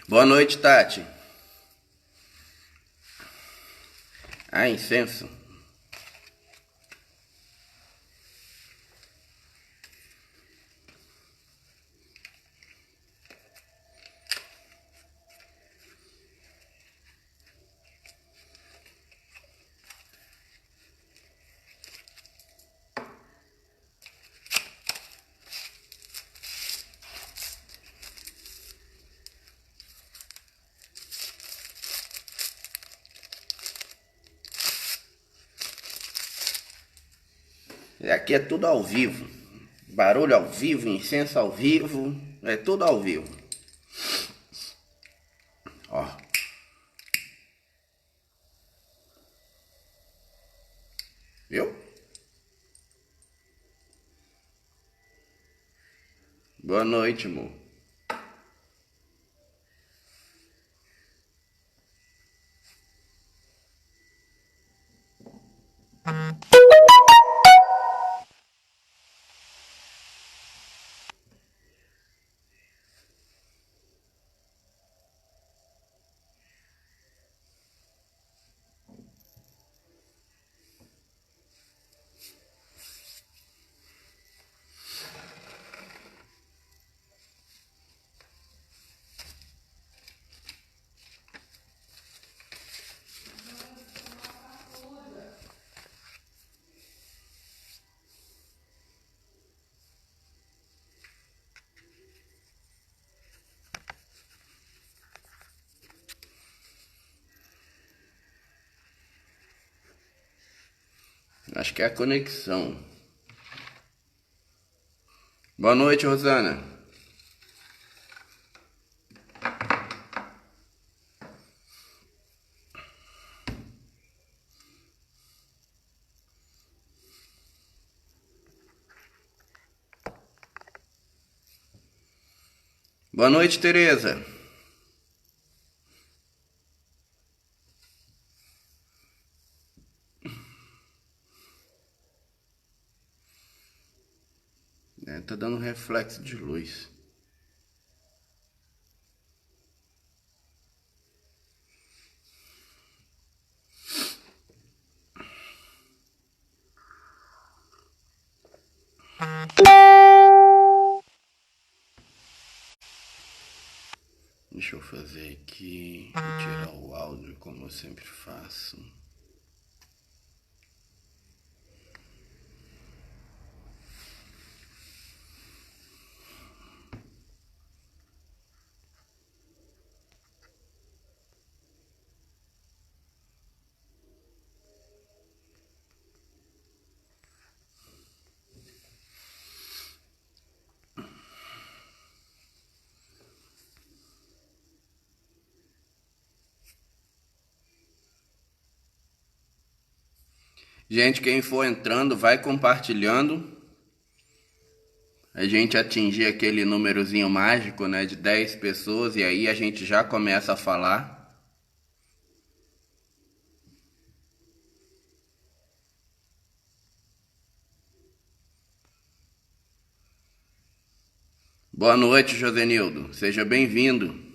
Boa noite, Tati. Ah, incenso. Aqui é tudo ao vivo. Barulho ao vivo, incenso ao vivo. É tudo ao vivo. Ó. Viu? Boa noite, amor. Acho que é a conexão. Boa noite, Rosana. Boa noite, Tereza. Tá dando reflexo de luz. Deixa eu fazer aqui, vou tirar o áudio como eu sempre faço. Gente, quem for entrando, vai compartilhando. A gente atingir aquele númerozinho mágico, né, de 10 pessoas e aí a gente já começa a falar. Boa noite, Josenildo. Seja bem-vindo.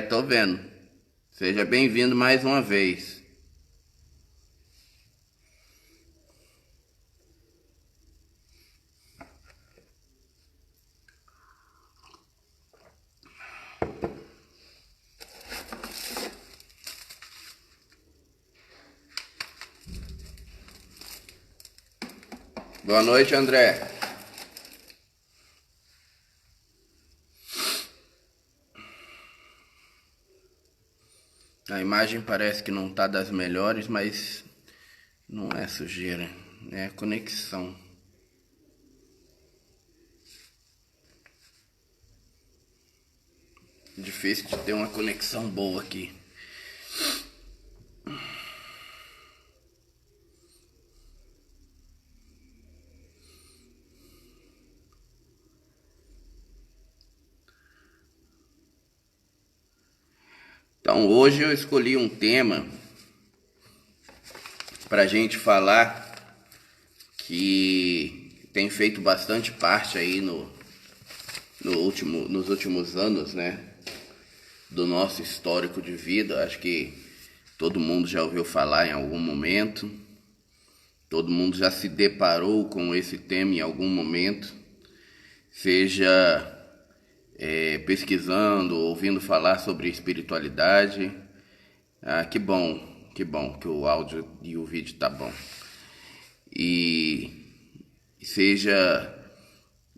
Tô vendo. Seja bem-vindo mais uma vez. Boa noite, André. A imagem parece que não tá das melhores, mas não é sujeira, é conexão. Difícil de ter uma conexão boa aqui. Então hoje eu escolhi um tema para a gente falar que tem feito bastante parte aí nos últimos anos, né, do nosso histórico de vida. Acho que todo mundo já ouviu falar em algum momento, todo mundo já se deparou com esse tema em algum momento, seja pesquisando, ouvindo falar sobre espiritualidade. Que bom que o áudio e o vídeo tá bom. E seja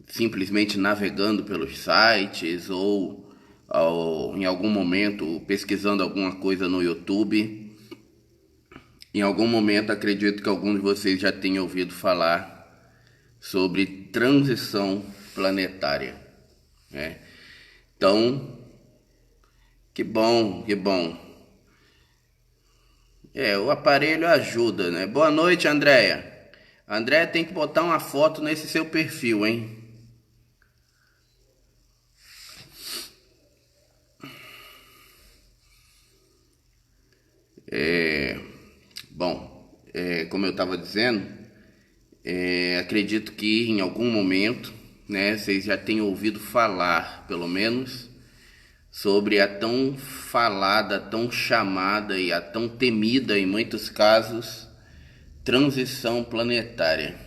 simplesmente navegando pelos sites ou em algum momento pesquisando alguma coisa no YouTube. Em algum momento acredito que alguns de vocês já tenham ouvido falar sobre transição planetária, né? Então, que bom. O aparelho ajuda, né? Boa noite, Andréia. Andréia, tem que botar uma foto nesse seu perfil, hein? Como eu estava dizendo, acredito que em algum momento, né, vocês já tenham ouvido falar, pelo menos, sobre a tão falada, tão chamada e a tão temida, em muitos casos, transição planetária.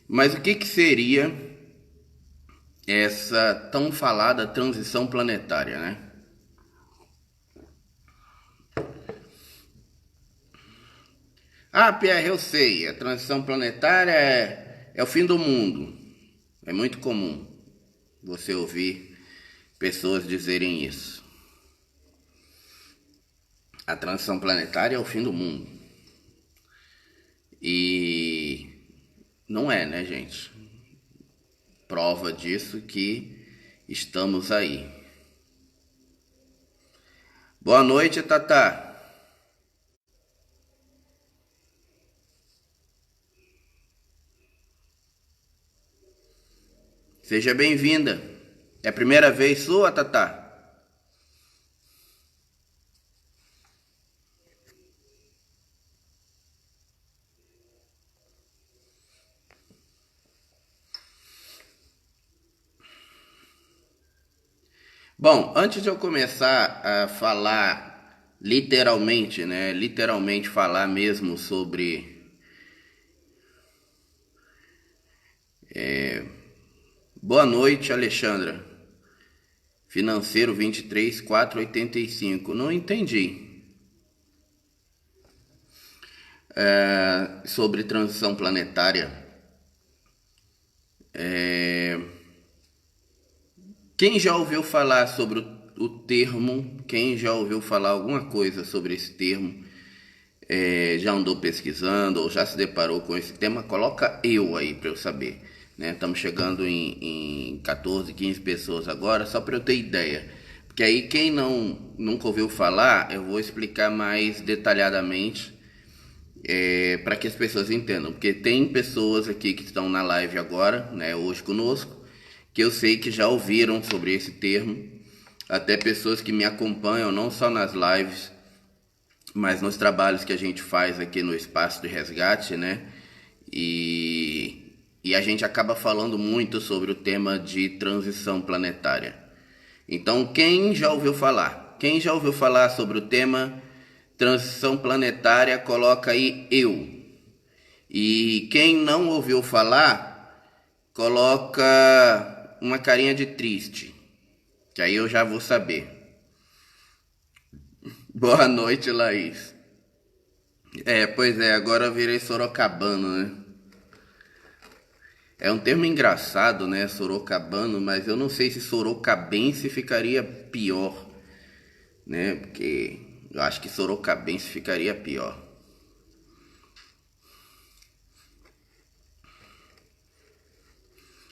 Mas o que seria essa tão falada transição planetária, né? Pierre, eu sei, a transição planetária é o fim do mundo. É muito comum você ouvir pessoas dizerem isso. A transição planetária é o fim do mundo. E não é, né, gente? Prova disso que estamos aí. Boa noite, Tatá. Seja bem-vinda. É a primeira vez sua, Tatá? Bom, antes de eu começar a falar literalmente, né? Literalmente falar mesmo sobre boa noite, Alexandra. Financeiro 23485. Não entendi. Sobre transição planetária. Quem já ouviu falar sobre o termo? Quem já ouviu falar alguma coisa sobre esse termo? Já andou pesquisando ou já se deparou com esse tema? Coloca eu aí para eu saber, né? Estamos chegando em 14, 15 pessoas agora, só para eu ter ideia. Porque aí quem nunca ouviu falar, eu vou explicar mais detalhadamente para que as pessoas entendam. Porque tem pessoas aqui que estão na live agora, né, hoje conosco, que eu sei que já ouviram sobre esse termo. Até pessoas que me acompanham não só nas lives, mas nos trabalhos que a gente faz aqui no Espaço de Resgate, né? E a gente acaba falando muito sobre o tema de transição planetária. Então, quem já ouviu falar? Quem já ouviu falar sobre o tema transição planetária, coloca aí eu. E quem não ouviu falar, coloca uma carinha de triste, que aí eu já vou saber. Boa noite, Laís. Pois é, agora eu virei sorocabano, né? É um termo engraçado, né, sorocabano, mas eu não sei se sorocabense ficaria pior, né? Porque eu acho que sorocabense ficaria pior.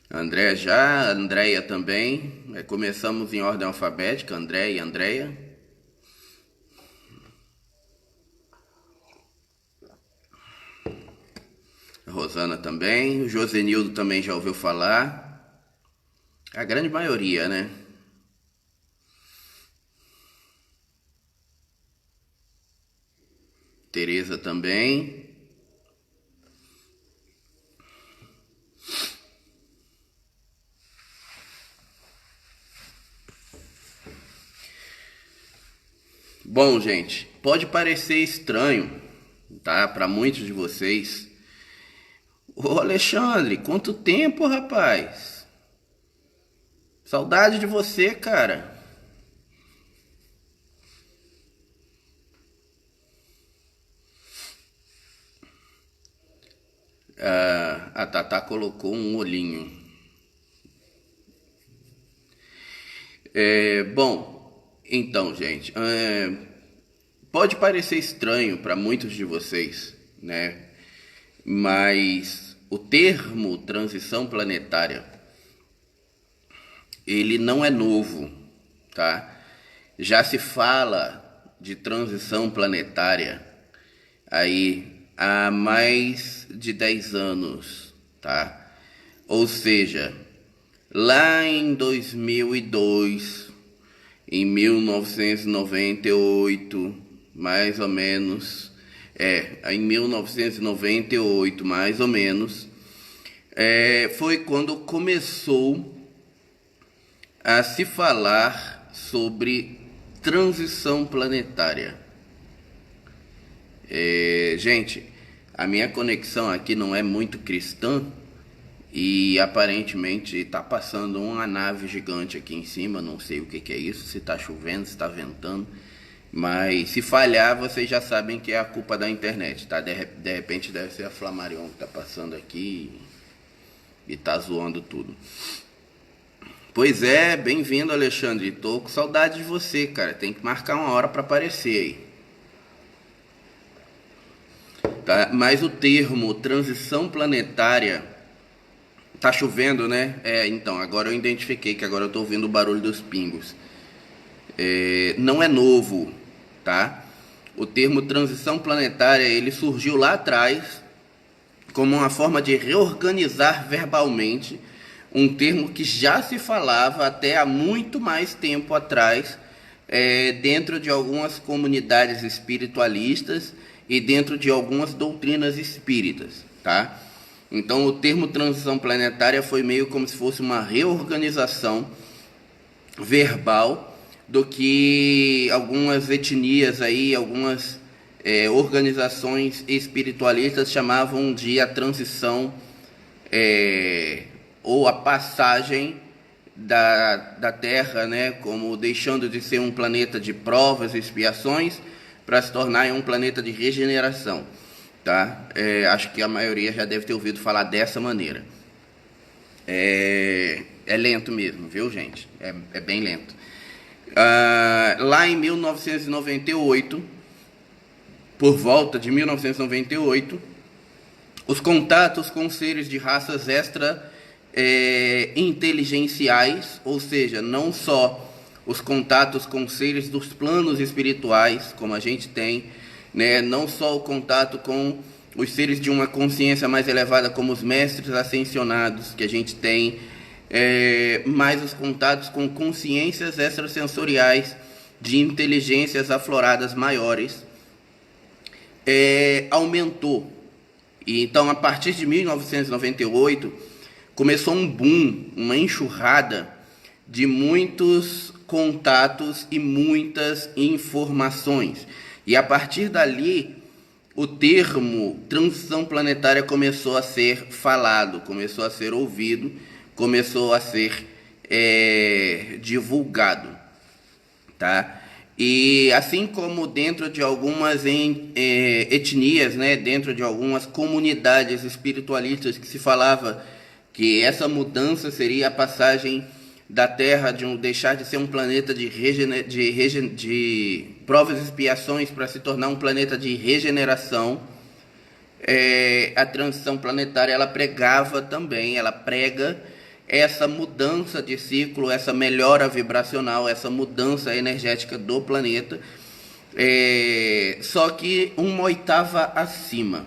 André já, Andréia também. Começamos em ordem alfabética, André e Andréia. Rosana também. O Josenildo também já ouviu falar. A grande maioria, né? Tereza também. Bom, gente, pode parecer estranho, tá? Para muitos de vocês. Ô Alexandre, quanto tempo, rapaz? Saudade de você, cara. A Tatá colocou um olhinho. Bom, então, gente, pode parecer estranho para muitos de vocês, né? Mas o termo transição planetária, ele não é novo, tá? Já se fala de transição planetária aí há mais de 10 anos, tá? Ou seja, lá em 2002, em 1998, mais ou menos, em 1998, mais ou menos, foi quando começou a se falar sobre transição planetária. Gente, a minha conexão aqui não é muito cristã e aparentemente está passando uma nave gigante aqui em cima, não sei o que é isso, se está chovendo, se está ventando, mas se falhar vocês já sabem que é a culpa da internet, tá? De repente deve ser a Flamarion que está passando aqui e está zoando tudo. Pois é, bem-vindo, Alexandre. Tô com saudade de você, cara. Tem que marcar uma hora para aparecer aí. Tá? Mas o termo transição planetária, tá chovendo, né? Então, agora eu identifiquei que agora eu tô ouvindo o barulho dos pingos. Não é novo, tá? O termo transição planetária, ele surgiu lá atrás como uma forma de reorganizar verbalmente um termo que já se falava até há muito mais tempo atrás, dentro de algumas comunidades espiritualistas e dentro de algumas doutrinas espíritas, tá? Então o termo transição planetária foi meio como se fosse uma reorganização verbal do que algumas etnias aí, algumas organizações espiritualistas chamavam de a transição ou a passagem da Terra, né, como deixando de ser um planeta de provas e expiações para se tornar um planeta de regeneração, tá? Acho que a maioria já deve ter ouvido falar dessa maneira. É lento mesmo, viu, gente? É bem lento. Lá em 1998, por volta de 1998, os contatos com seres de raças inteligenciais, ou seja, não só os contatos com seres dos planos espirituais, como a gente tem, né? Não só o contato com os seres de uma consciência mais elevada, como os mestres ascensionados que a gente tem, mas os contatos com consciências extrasensoriais de inteligências afloradas maiores aumentou. E então, a partir de 1998, começou um boom, uma enxurrada de muitos contatos e muitas informações. E a partir dali, o termo transição planetária começou a ser falado, começou a ser ouvido, começou a ser divulgado, tá? E assim como dentro de algumas etnias, né, dentro de algumas comunidades espiritualistas que se falava que essa mudança seria a passagem da Terra de deixar de ser um planeta de provas e expiações para se tornar um planeta de regeneração, a transição planetária ela pregava também, ela prega essa mudança de ciclo, essa melhora vibracional, essa mudança energética do planeta, só que uma oitava acima.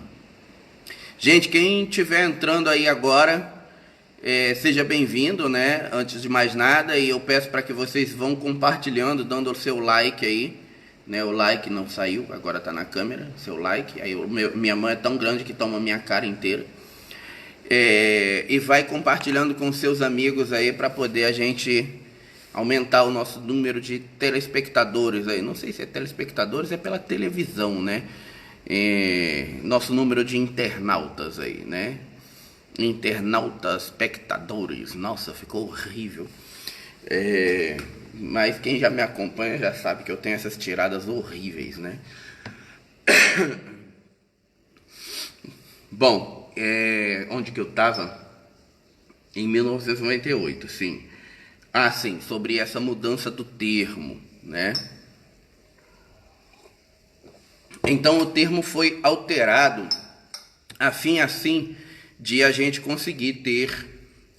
Gente, quem estiver entrando aí agora, seja bem-vindo, né? Antes de mais nada, e eu peço para que vocês vão compartilhando, dando o seu like aí, né? O like não saiu, agora tá na câmera, seu like. Aí minha mão é tão grande que toma minha cara inteira. E vai compartilhando com seus amigos aí para poder a gente aumentar o nosso número de telespectadores aí. Não sei se é telespectadores, é pela televisão, né? Nosso número de internautas aí, né? Internautas, espectadores. Nossa, ficou horrível. Mas quem já me acompanha já sabe que eu tenho essas tiradas horríveis, né? Bom, onde que eu tava? Em 1998, sim. Ah, sim, sobre essa mudança do termo, né? Então o termo foi alterado a fim assim de a gente conseguir ter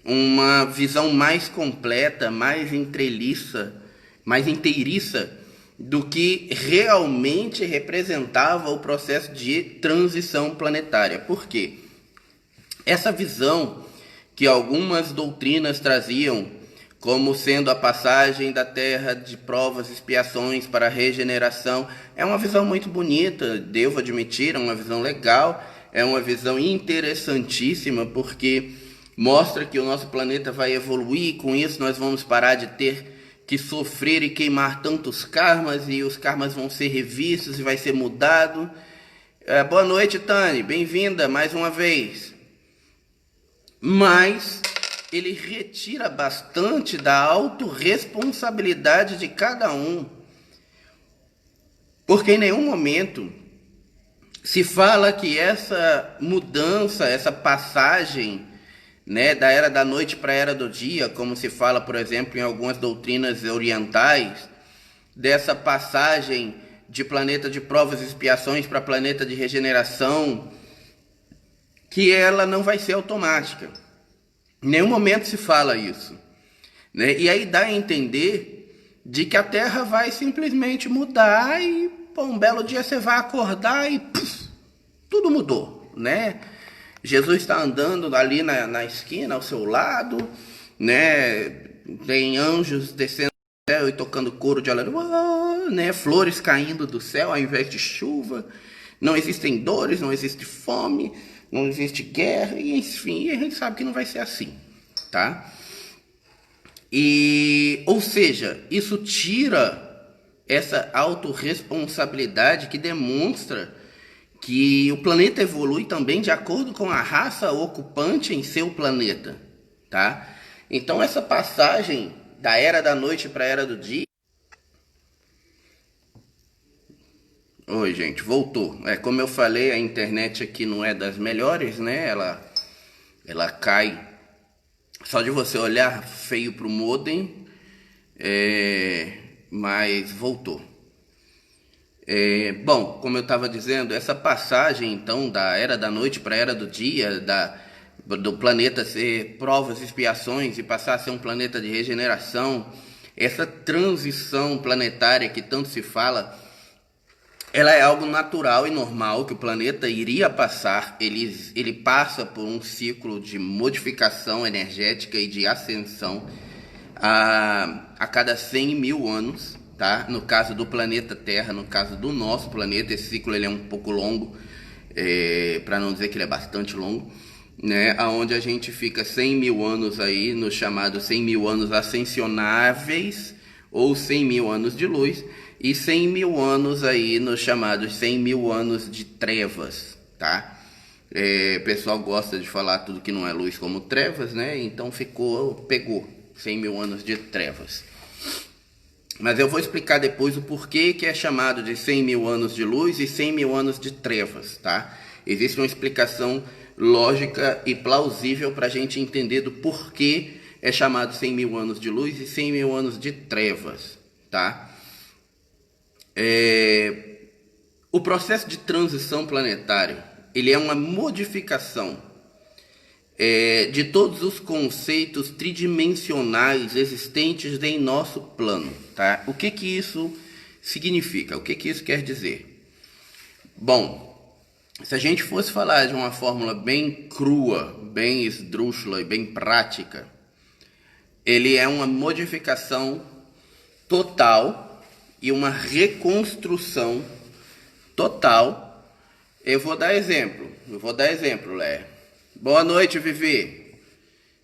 uma visão mais completa, mais inteiriça do que realmente representava o processo de transição planetária. Por quê? Essa visão que algumas doutrinas traziam como sendo a passagem da terra de provas e expiações para a regeneração, é uma visão muito bonita, devo admitir, é uma visão legal, é uma visão interessantíssima, porque mostra que o nosso planeta vai evoluir, e com isso nós vamos parar de ter que sofrer e queimar tantos karmas, e os karmas vão ser revistos e vai ser mudado. Boa noite, Tani, bem-vinda mais uma vez. Mas ele retira bastante da autorresponsabilidade de cada um. Porque em nenhum momento se fala que essa mudança, essa passagem, né, da era da noite para a era do dia, como se fala, por exemplo, em algumas doutrinas orientais, dessa passagem de planeta de provas e expiações para planeta de regeneração, que ela não vai ser automática. Em nenhum momento se fala isso, né? E aí dá a entender de que a Terra vai simplesmente mudar e um belo dia você vai acordar e tudo mudou, né? Jesus está andando ali na esquina ao seu lado, né? Tem anjos descendo do céu e tocando coro de aleluia, né? Flores caindo do céu ao invés de chuva. Não existem dores, não existe fome, não existe guerra, e enfim, a gente sabe que não vai ser assim, tá? Ou seja, isso tira essa autorresponsabilidade que demonstra que o planeta evolui também de acordo com a raça ocupante em seu planeta, tá? Então essa passagem da era da noite para a era do dia... Oi, gente, voltou. Como eu falei, a internet aqui não é das melhores, né? Ela cai só de você olhar feio pro modem, mas voltou. Bom, como eu estava dizendo, essa passagem então da era da noite para a era do dia, do planeta ser provas e expiações e passar a ser um planeta de regeneração, essa transição planetária que tanto se fala, ela é algo natural e normal que o planeta iria passar. Ele passa por um ciclo de modificação energética e de ascensão a cada 100 mil anos, tá? No caso do planeta Terra, no caso do nosso planeta, esse ciclo ele é um pouco longo, para não dizer que ele é bastante longo, né? Onde a gente fica 100 mil anos aí, nos chamados 100 mil anos ascensionáveis, ou 100 mil anos de luz, e 100 mil anos aí nos chamados 100 mil anos de trevas, tá? O pessoal gosta de falar tudo que não é luz como trevas, né? Então pegou 100 mil anos de trevas. Mas eu vou explicar depois o porquê que é chamado de 100 mil anos de luz e 100 mil anos de trevas, tá? Existe uma explicação lógica e plausível para a gente entender do porquê é chamado 100 mil anos de luz e 100 mil anos de trevas, tá? O processo de transição planetária, ele é uma modificação de todos os conceitos tridimensionais existentes em nosso plano, tá? O que isso significa? O que isso quer dizer? Bom, Se a gente fosse falar de uma fórmula bem crua, bem esdrúxula e bem prática, ele é uma modificação total e uma reconstrução total. Eu vou dar exemplo, Lé. Boa noite, Vivi.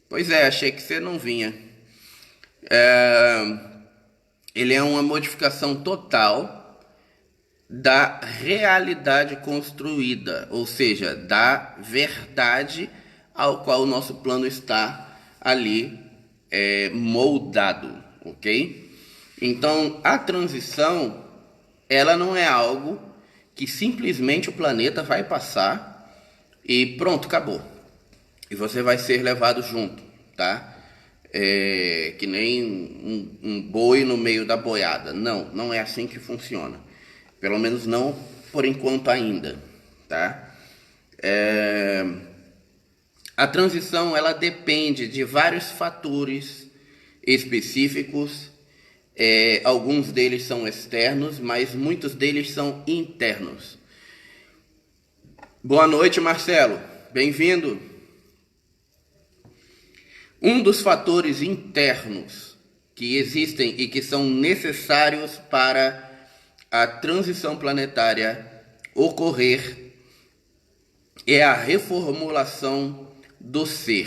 Pois é, achei que você não vinha. Ele é uma modificação total da realidade construída, ou seja, da verdade ao qual o nosso plano está ali moldado, ok? Então, a transição, ela não é algo que simplesmente o planeta vai passar e pronto, acabou. E você vai ser levado junto, tá? Que nem um boi no meio da boiada. Não, não é assim que funciona. Pelo menos não por enquanto ainda, tá? A transição, ela depende de vários fatores específicos. Alguns deles são externos, mas muitos deles são internos. Boa noite, Marcelo. Bem-vindo. Um dos fatores internos que existem e que são necessários para a transição planetária ocorrer é a reformulação do ser,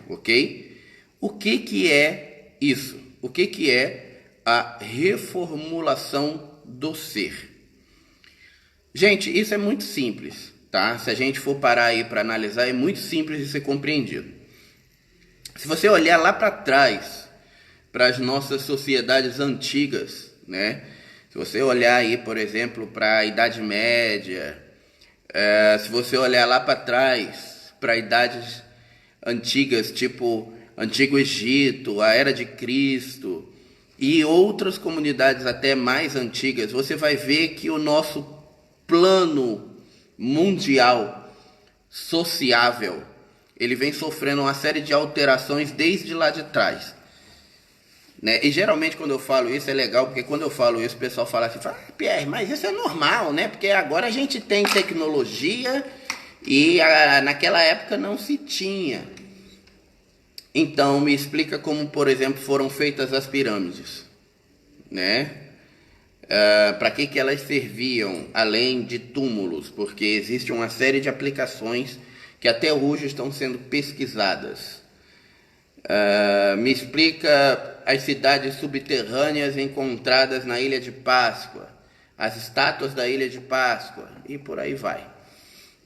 ok? O que é isso? O que é a reformulação do ser? Gente, isso é muito simples, tá? Se a gente for parar aí para analisar, é muito simples de ser compreendido. Se você olhar lá para trás, para as nossas sociedades antigas, né? Se você olhar aí, por exemplo, para a Idade Média, se você olhar lá para trás, para idades antigas, tipo Antigo Egito, a Era de Cristo e outras comunidades até mais antigas, você vai ver que o nosso plano mundial sociável, ele vem sofrendo uma série de alterações desde lá de trás. Né? E geralmente quando eu falo isso é legal, porque quando eu falo isso o pessoal fala assim, Pierre, mas isso é normal, né? Porque agora a gente tem tecnologia e naquela época não se tinha. Então me explica como, por exemplo, foram feitas as pirâmides, né? Para que elas serviam além de túmulos? Porque existe uma série de aplicações que até hoje estão sendo pesquisadas. Me explica as cidades subterrâneas encontradas na Ilha de Páscoa, as estátuas da Ilha de Páscoa e por aí vai.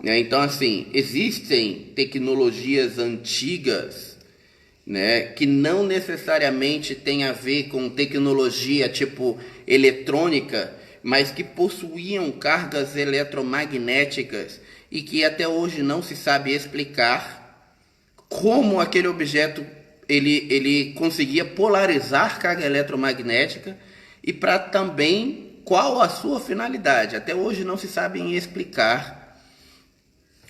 Então, assim, existem tecnologias antigas, né, que não necessariamente tem a ver com tecnologia tipo eletrônica, mas que possuíam cargas eletromagnéticas e que até hoje não se sabe explicar como aquele objeto ele conseguia polarizar carga eletromagnética e para também qual a sua finalidade. Até hoje não se sabe explicar,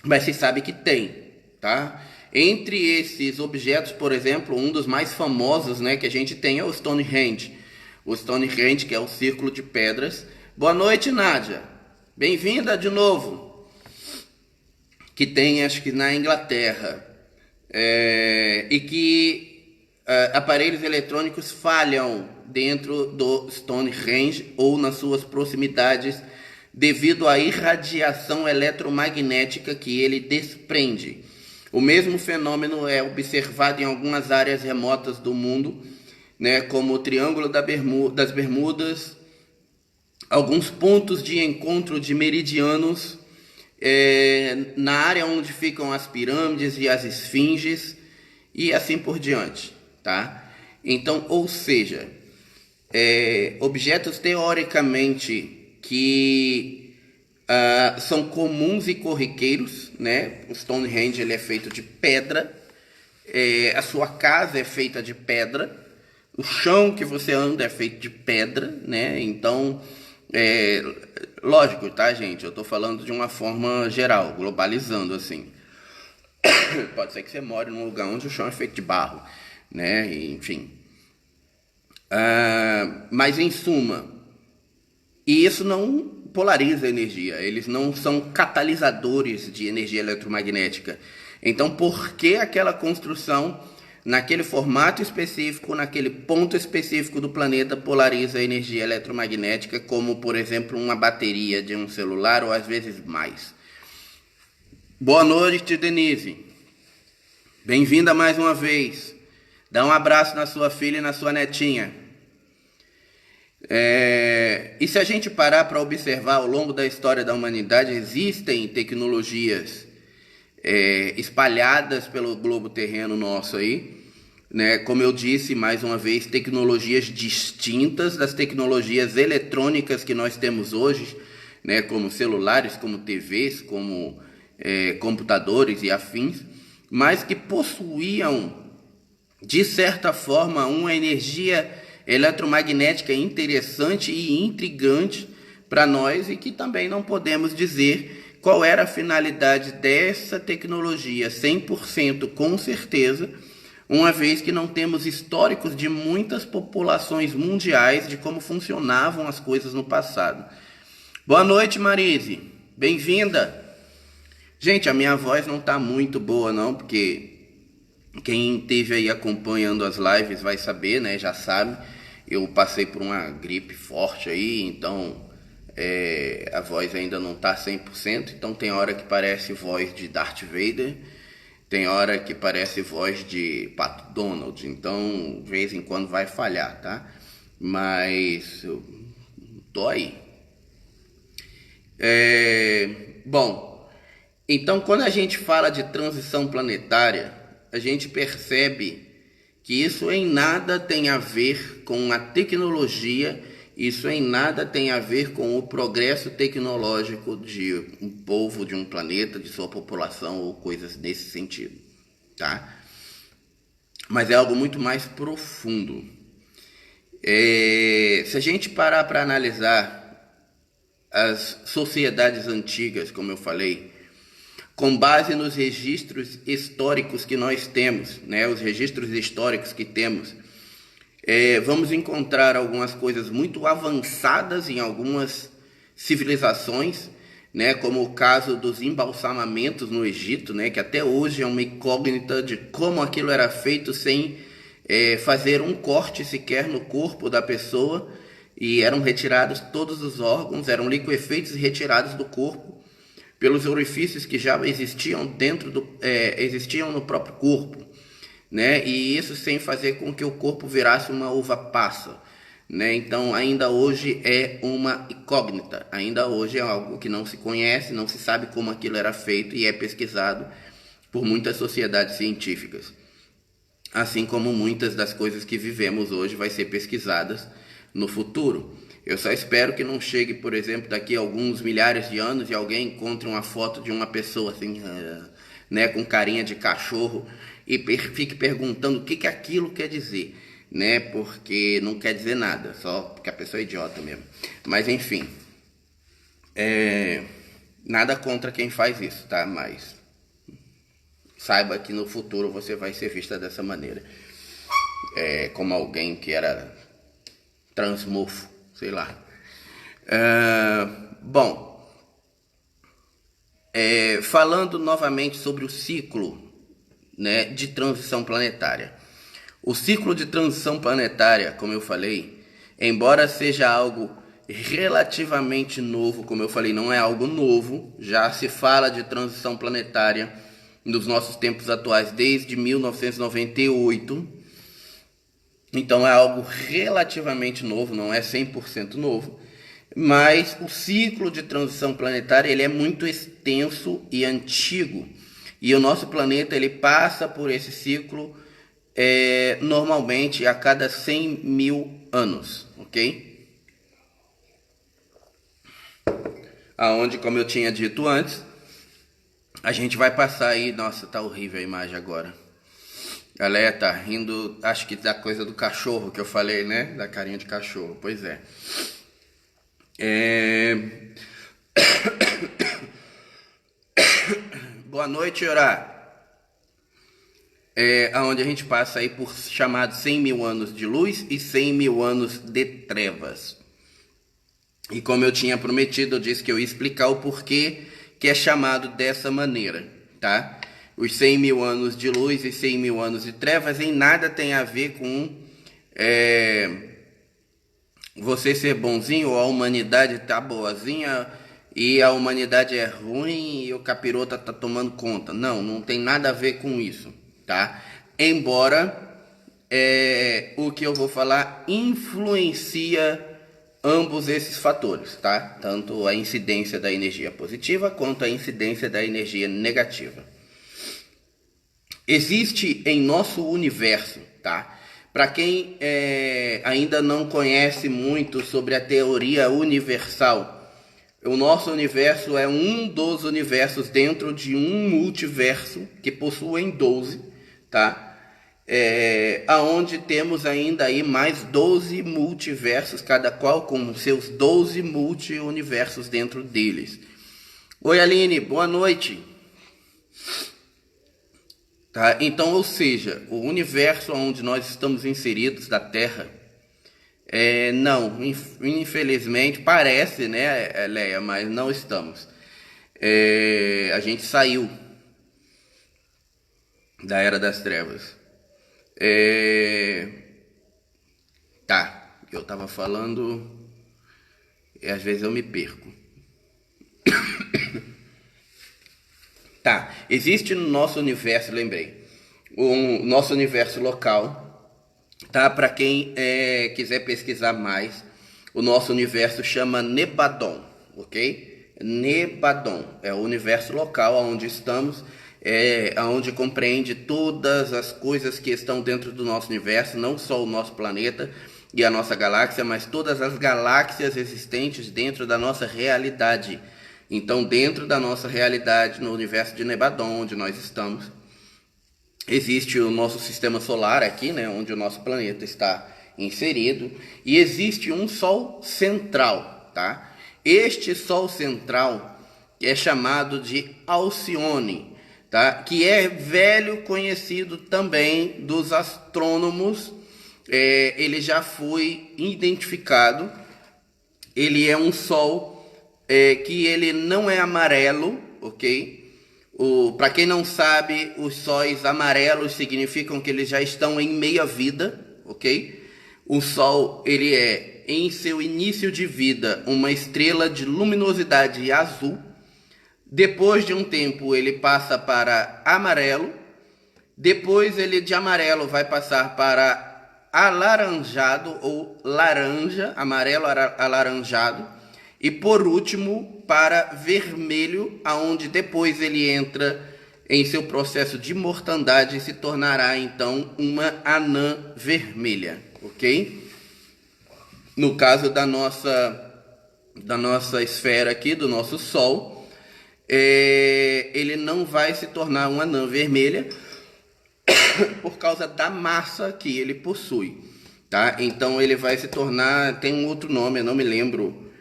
mas se sabe que tem, tá? Entre esses objetos, por exemplo, um dos mais famosos, né, que a gente tem é o Stonehenge. O Stonehenge, que é o círculo de pedras. Boa noite, Nádia. Bem-vinda de novo. Que tem, acho que na Inglaterra. E que aparelhos eletrônicos falham dentro do Stonehenge ou nas suas proximidades devido à irradiação eletromagnética que ele desprende. O mesmo fenômeno é observado em algumas áreas remotas do mundo, né, como o Triângulo das Bermudas, alguns pontos de encontro de meridianos, na área onde ficam as pirâmides e as esfinges e assim por diante, tá? Então, ou seja, objetos teoricamente que são comuns e corriqueiros, né? O Stonehenge ele é feito de pedra, a sua casa é feita de pedra, o chão que você anda é feito de pedra, né? Então, lógico, tá, gente? Eu tô falando de uma forma geral, globalizando assim. Pode ser que você more num lugar onde o chão é feito de barro, né? Enfim. Mas em suma, isso não polariza a energia, eles não são catalisadores de energia eletromagnética. Então, por que aquela construção, naquele formato específico, naquele ponto específico do planeta, polariza a energia eletromagnética, como, por exemplo, uma bateria de um celular, ou às vezes mais? Boa noite, Denise. Bem-vinda mais uma vez. Dá um abraço na sua filha e na sua netinha. E se a gente parar para observar ao longo da história da humanidade, existem tecnologias espalhadas pelo globo terreno nosso aí, né? Como eu disse, mais uma vez, tecnologias distintas das tecnologias eletrônicas que nós temos hoje, né? Como celulares, como TVs, como computadores e afins, mas que possuíam, de certa forma, uma energia eletromagnética interessante e intrigante para nós, e que também não podemos dizer qual era a finalidade dessa tecnologia 100% com certeza, uma vez que não temos históricos de muitas populações mundiais de como funcionavam as coisas no passado. Boa noite, Marise. Bem-vinda. Gente, a minha voz não está muito boa não, porque quem esteve aí acompanhando as lives vai saber, né? Já sabe, eu passei por uma gripe forte aí, então a voz ainda não está 100%, então tem hora que parece voz de Darth Vader, tem hora que parece voz de Pato Donald, então de vez em quando vai falhar, tá? Mas eu tô aí. Bom, então quando a gente fala de transição planetária, a gente percebe que isso em nada tem a ver com a tecnologia, isso em nada tem a ver com o progresso tecnológico de um povo, de um planeta, de sua população ou coisas nesse sentido, tá? Mas é algo muito mais profundo. Se a gente parar para analisar as sociedades antigas, como eu falei, com base nos registros históricos que nós temos, né, os registros históricos que temos, vamos encontrar algumas coisas muito avançadas em algumas civilizações, né, como o caso dos embalsamamentos no Egito, né, que até hoje é uma incógnita de como aquilo era feito sem fazer um corte sequer no corpo da pessoa, e eram retirados todos os órgãos, eram liquefeitos e retirados do corpo pelos orifícios que já existiam existiam no próprio corpo, né? E isso sem fazer com que o corpo virasse uma uva passa, né? Então ainda hoje é uma incógnita, ainda hoje é algo que não se conhece, não se sabe como aquilo era feito e é pesquisado por muitas sociedades científicas. Assim como muitas das coisas que vivemos hoje vai ser pesquisadas no futuro. Eu só espero que não chegue, por exemplo, daqui a alguns milhares de anos e alguém encontre uma foto de uma pessoa assim, né, com carinha de cachorro e fique perguntando o que aquilo quer dizer, né? Porque não quer dizer nada, só porque a pessoa é idiota mesmo. Mas enfim, nada contra quem faz isso, tá? Mas saiba que no futuro você vai ser vista dessa maneira, como alguém que era transmorfo, sei lá. Bom, falando novamente sobre o ciclo, né, de transição planetária. O ciclo de transição planetária, como eu falei, embora seja algo relativamente novo, como eu falei, não é algo novo, já se fala de transição planetária nos nossos tempos atuais desde 1998, então é algo relativamente novo, não é 100% novo, mas o ciclo de transição planetária ele é muito extenso e antigo, e o nosso planeta ele passa por esse ciclo normalmente a cada 100 mil anos, ok? Aonde, como eu tinha dito antes, a gente vai passar aí... Nossa, tá horrível a imagem agora. Galera, tá rindo, acho que da coisa do cachorro que eu falei, né? Da carinha de cachorro, pois é. Boa noite, Yorá. Onde a gente passa aí por chamados 100 mil anos de luz e 100 mil anos de trevas. E como eu tinha prometido, eu disse que eu ia explicar o porquê que é chamado dessa maneira, tá? Os 100 mil anos de luz e 100 mil anos de trevas em nada tem a ver com você ser bonzinho ou a humanidade tá boazinha e a humanidade é ruim e o capirota tá tomando conta. Não, não tem nada a ver com isso, tá? Embora o que eu vou falar influencia ambos esses fatores, tá? Tanto a incidência da energia positiva quanto a incidência da energia negativa. Existe em nosso universo, tá? Para quem ainda não conhece muito sobre a teoria universal, o nosso universo é um dos universos dentro de um multiverso que possuem 12, tá? Aonde temos ainda aí mais 12 multiversos, cada qual com seus 12 multi-universos dentro deles. Oi Aline, boa noite. Tá? Então, ou seja, o universo onde nós estamos inseridos da Terra, não, infelizmente, parece, né, Leia, mas não estamos. A gente saiu da Era das Trevas. Tá, eu tava falando e às vezes eu me perco. Tá, existe no nosso universo, lembrei, o nosso universo local, tá? Para quem quiser pesquisar mais, o nosso universo chama Nebadon, ok? Nebadon é o universo local onde estamos, onde compreende todas as coisas que estão dentro do nosso universo, não só o nosso planeta e a nossa galáxia, mas todas as galáxias existentes dentro da nossa realidade. Então, dentro da nossa realidade, no universo de Nebadon, onde nós estamos, existe o nosso sistema solar aqui, né, onde o nosso planeta está inserido, e existe um Sol central, tá? Este Sol central é chamado de Alcione, tá? Que é velho conhecido também dos astrônomos. Ele já foi identificado. Ele é um Sol que ele não é amarelo, ok? Para quem não sabe, os sóis amarelos significam que eles já estão em meia-vida, ok? O Sol, ele é, em seu início de vida, uma estrela de luminosidade azul. Depois de um tempo, ele passa para amarelo. Depois, ele de amarelo vai passar para alaranjado ou laranja, amarelo alaranjado. E por último, para vermelho, aonde depois ele entra em seu processo de mortandade e se tornará então uma anã vermelha, ok? No caso da nossa esfera aqui, do nosso Sol, ele não vai se tornar uma anã vermelha por causa da massa que ele possui, tá? Então ele vai se tornar, tem um outro nome, eu não me lembro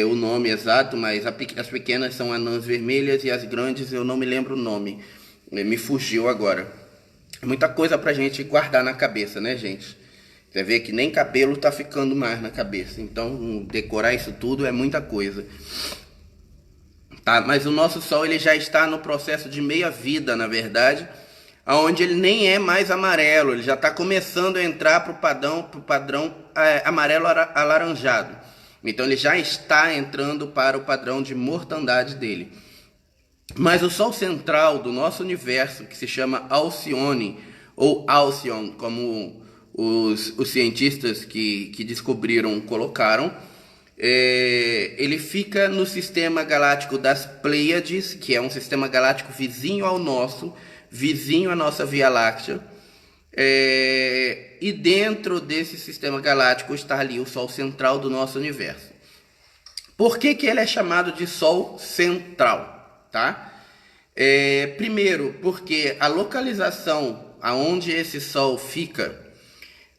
o nome exato, mas as pequenas são anãs vermelhas e as grandes eu não me lembro o nome, me fugiu agora. Muita coisa pra gente guardar na cabeça, né, gente? Você vê que nem cabelo tá ficando mais na cabeça, então decorar isso tudo é muita coisa. Tá? Mas o nosso Sol ele já está no processo de meia-vida, na verdade, onde ele nem é mais amarelo, ele já está começando a entrar para o padrão amarelo alaranjado. Então ele já está entrando para o padrão de mortandade dele. Mas o Sol central do nosso universo, que se chama Alcione, ou Alcyon, como os cientistas que descobriram colocaram, ele fica no sistema galáctico das Pleiades, que é um sistema galáctico vizinho ao nosso, vizinho à nossa Via Láctea. E dentro desse sistema galáctico está ali o Sol central do nosso universo. Por que ele é chamado de Sol central? Tá? Primeiro, porque a localização aonde esse Sol fica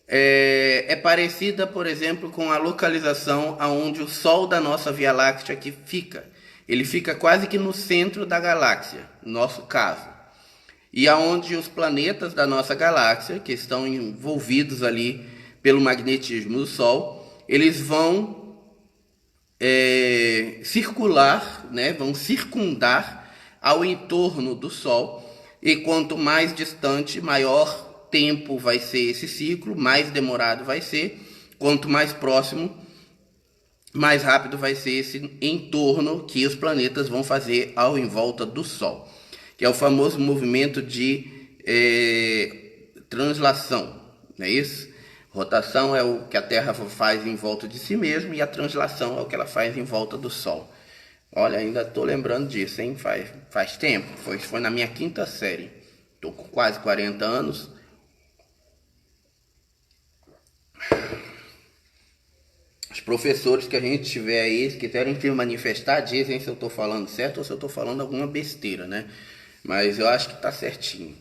é parecida, por exemplo, com a localização aonde o Sol da nossa Via Láctea aqui fica. Ele fica quase que no centro da galáxia, no nosso caso. E aonde os planetas da nossa galáxia, que estão envolvidos ali pelo magnetismo do Sol, eles vão circular, né? Vão circundar ao entorno do Sol. E quanto mais distante, maior tempo vai ser esse ciclo, mais demorado vai ser. Quanto mais próximo, mais rápido vai ser esse entorno que os planetas vão fazer ao em volta do Sol, que é o famoso movimento de translação, não é isso? Rotação é o que a Terra faz em volta de si mesma e a translação é o que ela faz em volta do Sol. Olha, ainda estou lembrando disso, hein? Faz tempo, foi na minha quinta série. Estou com quase 40 anos. Os professores que a gente tiver aí, se quiserem se manifestar, dizem se eu estou falando certo ou se eu estou falando alguma besteira, né? Mas eu acho que está certinho.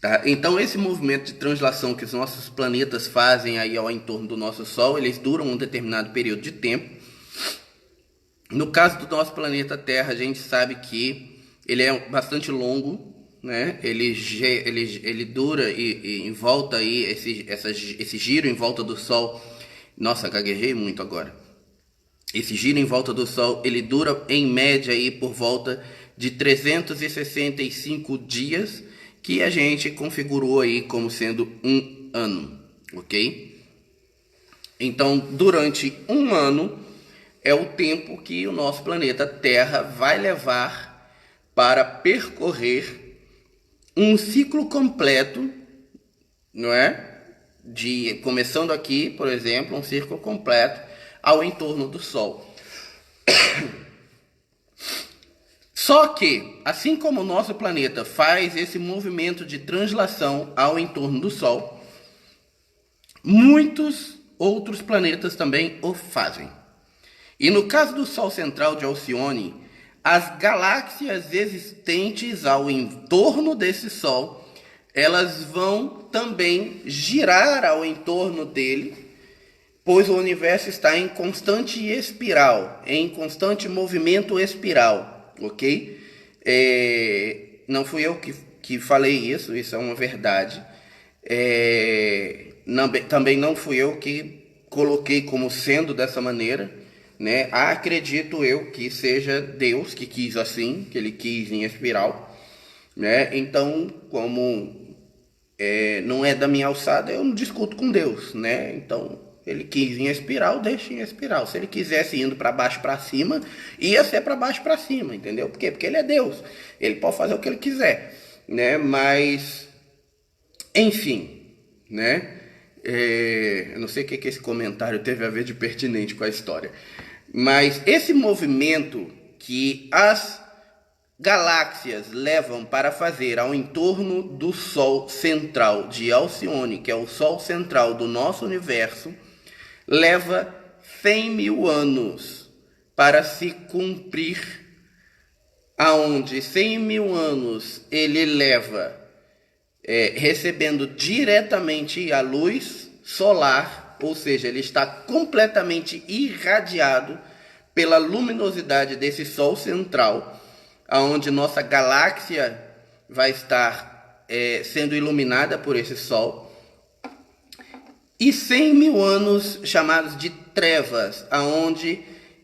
Tá? Então esse movimento de translação que os nossos planetas fazem aí ao entorno do nosso Sol, eles duram um determinado período de tempo. No caso do nosso planeta Terra, a gente sabe que ele é bastante longo, né? Ele dura e em volta aí, esse giro em volta do Sol. Nossa, gaguejei muito agora. Esse giro em volta do Sol, ele dura em média aí por volta de 365 dias, que a gente configurou aí como sendo um ano, ok? Então, durante um ano é o tempo que o nosso planeta Terra vai levar para percorrer um ciclo completo, não é? Começando aqui, por exemplo, um círculo completo ao entorno do Sol. Só que, assim como o nosso planeta faz esse movimento de translação ao entorno do Sol, muitos outros planetas também o fazem. E no caso do Sol central de Alcione, as galáxias existentes ao entorno desse Sol, elas vão também girar ao entorno dele, pois o universo está em constante espiral, em constante movimento espiral, ok? Não fui eu que falei isso é uma verdade. Também não fui eu que coloquei como sendo dessa maneira, né? Acredito eu que seja Deus que quis assim, que ele quis em espiral, né? Então, como não é da minha alçada, eu não discuto com Deus, né? Então, ele quis em espiral, deixa em espiral. Se ele quisesse indo para baixo para cima, ia ser para baixo para cima, entendeu? Por quê? Porque ele é Deus. Ele pode fazer o que ele quiser, né? Mas, enfim, né? Eu não sei o que esse comentário teve a ver de pertinente com a história. Mas esse movimento que as galáxias levam para fazer ao entorno do Sol central de Alcione, que é o Sol central do nosso universo, leva 100 mil anos para se cumprir, aonde 100 mil anos ele leva recebendo diretamente a luz solar, ou seja, ele está completamente irradiado pela luminosidade desse Sol central, aonde nossa galáxia vai estar sendo iluminada por esse Sol, e 100 mil anos chamados de trevas, aonde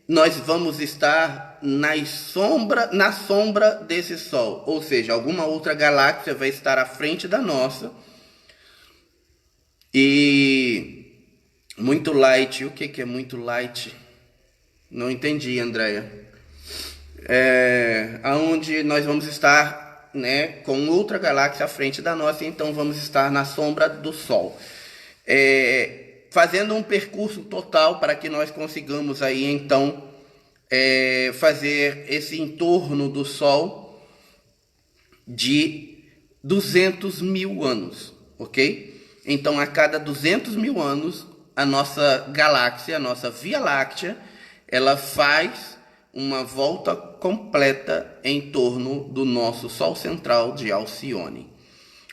nós vamos estar na sombra desse Sol, ou seja, alguma outra galáxia vai estar à frente da nossa, e muito light. O que é muito light? Não entendi, Andréia. Aonde nós vamos estar, né, com outra galáxia à frente da nossa, então vamos estar na sombra do Sol, fazendo um percurso total para que nós consigamos aí então fazer esse entorno do Sol de 200 mil anos, ok? Então, a cada 200 mil anos, a nossa galáxia, a nossa Via Láctea, ela faz uma volta completa em torno do nosso Sol central de Alcione,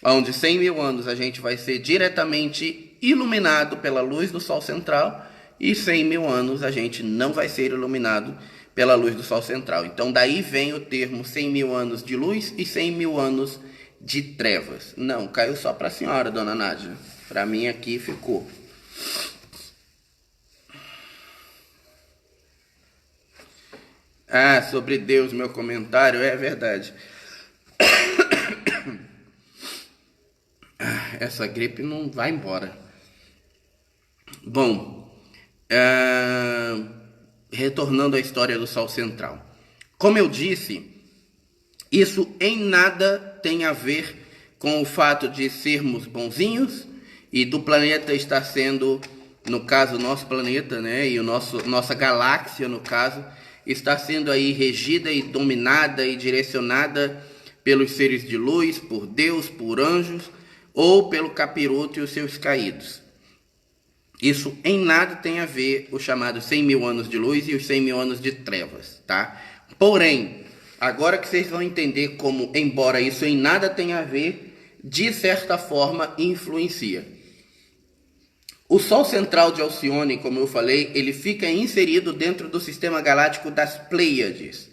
onde 100 mil anos a gente vai ser diretamente iluminado pela luz do Sol central, e 100 mil anos a gente não vai ser iluminado pela luz do Sol central. Então daí vem o termo 100 mil anos de luz e 100 mil anos de trevas. Não, caiu só para a senhora, dona Nádia. Para mim aqui ficou. Ah, sobre Deus, meu comentário, é verdade. Essa gripe não vai embora. Bom, retornando à história do Sol Central. Como eu disse, isso em nada tem a ver com o fato de sermos bonzinhos e do planeta estar sendo, no caso, nosso planeta, né, e nossa galáxia, no caso, está sendo aí regida e dominada e direcionada pelos seres de luz, por Deus, por anjos, ou pelo capiroto e os seus caídos. Isso em nada tem a ver o chamado 100 mil anos de luz e os 100 mil anos de trevas, tá? Porém, agora que vocês vão entender como, embora isso em nada tenha a ver, de certa forma influencia. O Sol central de Alcione, como eu falei, ele fica inserido dentro do sistema galáctico das Pleiades.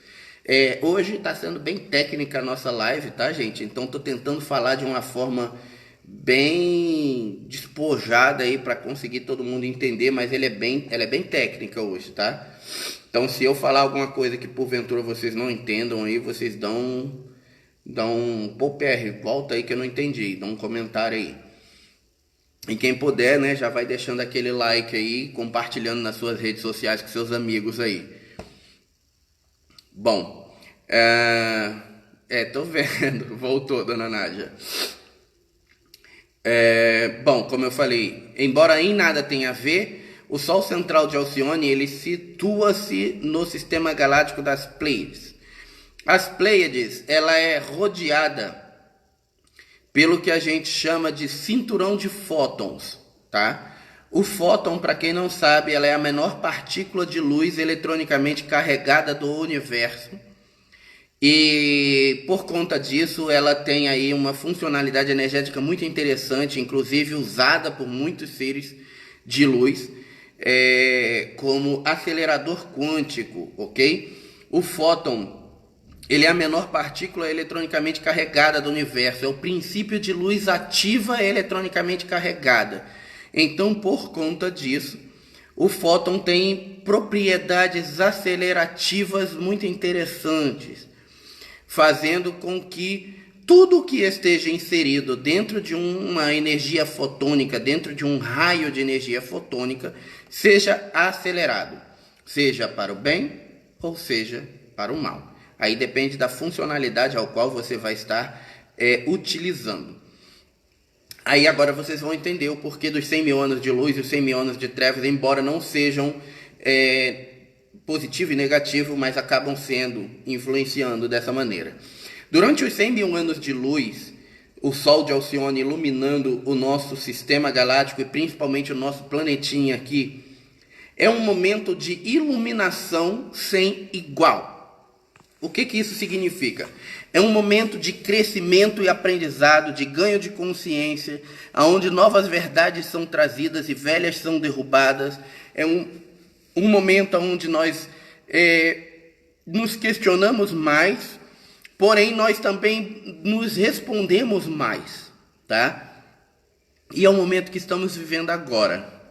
Hoje está sendo bem técnica a nossa live, tá, gente? Então estou tentando falar de uma forma bem despojada aí para conseguir todo mundo entender, mas ela é bem técnica hoje, tá? Então se eu falar alguma coisa que porventura vocês não entendam aí, vocês pô, PR, volta aí que eu não entendi, dá um comentário aí. E quem puder, né, já vai deixando aquele like aí, compartilhando nas suas redes sociais com seus amigos aí. Bom, tô vendo, voltou, dona Nádia. Bom, como eu falei, embora em nada tenha a ver, o Sol central de Alcione, ele situa-se no sistema galáctico das Pleiades. As Pleiades, ela é rodeada pelo que a gente chama de cinturão de fótons, tá? O fóton, para quem não sabe, ela é a menor partícula de luz eletronicamente carregada do universo. E por conta disso, ela tem aí uma funcionalidade energética muito interessante, inclusive usada por muitos seres de luz, como acelerador quântico, ok? O fóton, ele é a menor partícula eletronicamente carregada do universo. É o princípio de luz ativa eletronicamente carregada. Então, por conta disso, o fóton tem propriedades acelerativas muito interessantes, fazendo com que tudo que esteja inserido dentro de uma energia fotônica, dentro de um raio de energia fotônica, seja acelerado, seja para o bem ou seja para o mal. Aí depende da funcionalidade ao qual você vai estar utilizando. Aí agora vocês vão entender o porquê dos 100 mil anos de luz e os 100 mil anos de trevas, embora não sejam positivo e negativo, mas acabam sendo, influenciando dessa maneira. Durante os 100 mil anos de luz, o Sol de Alcione iluminando o nosso sistema galáctico e principalmente o nosso planetinha aqui, é um momento de iluminação sem igual. O que isso significa? É um momento de crescimento e aprendizado, de ganho de consciência, onde novas verdades são trazidas e velhas são derrubadas. É um momento onde nós nos questionamos mais, porém nós também nos respondemos mais, tá? E é o momento que estamos vivendo agora.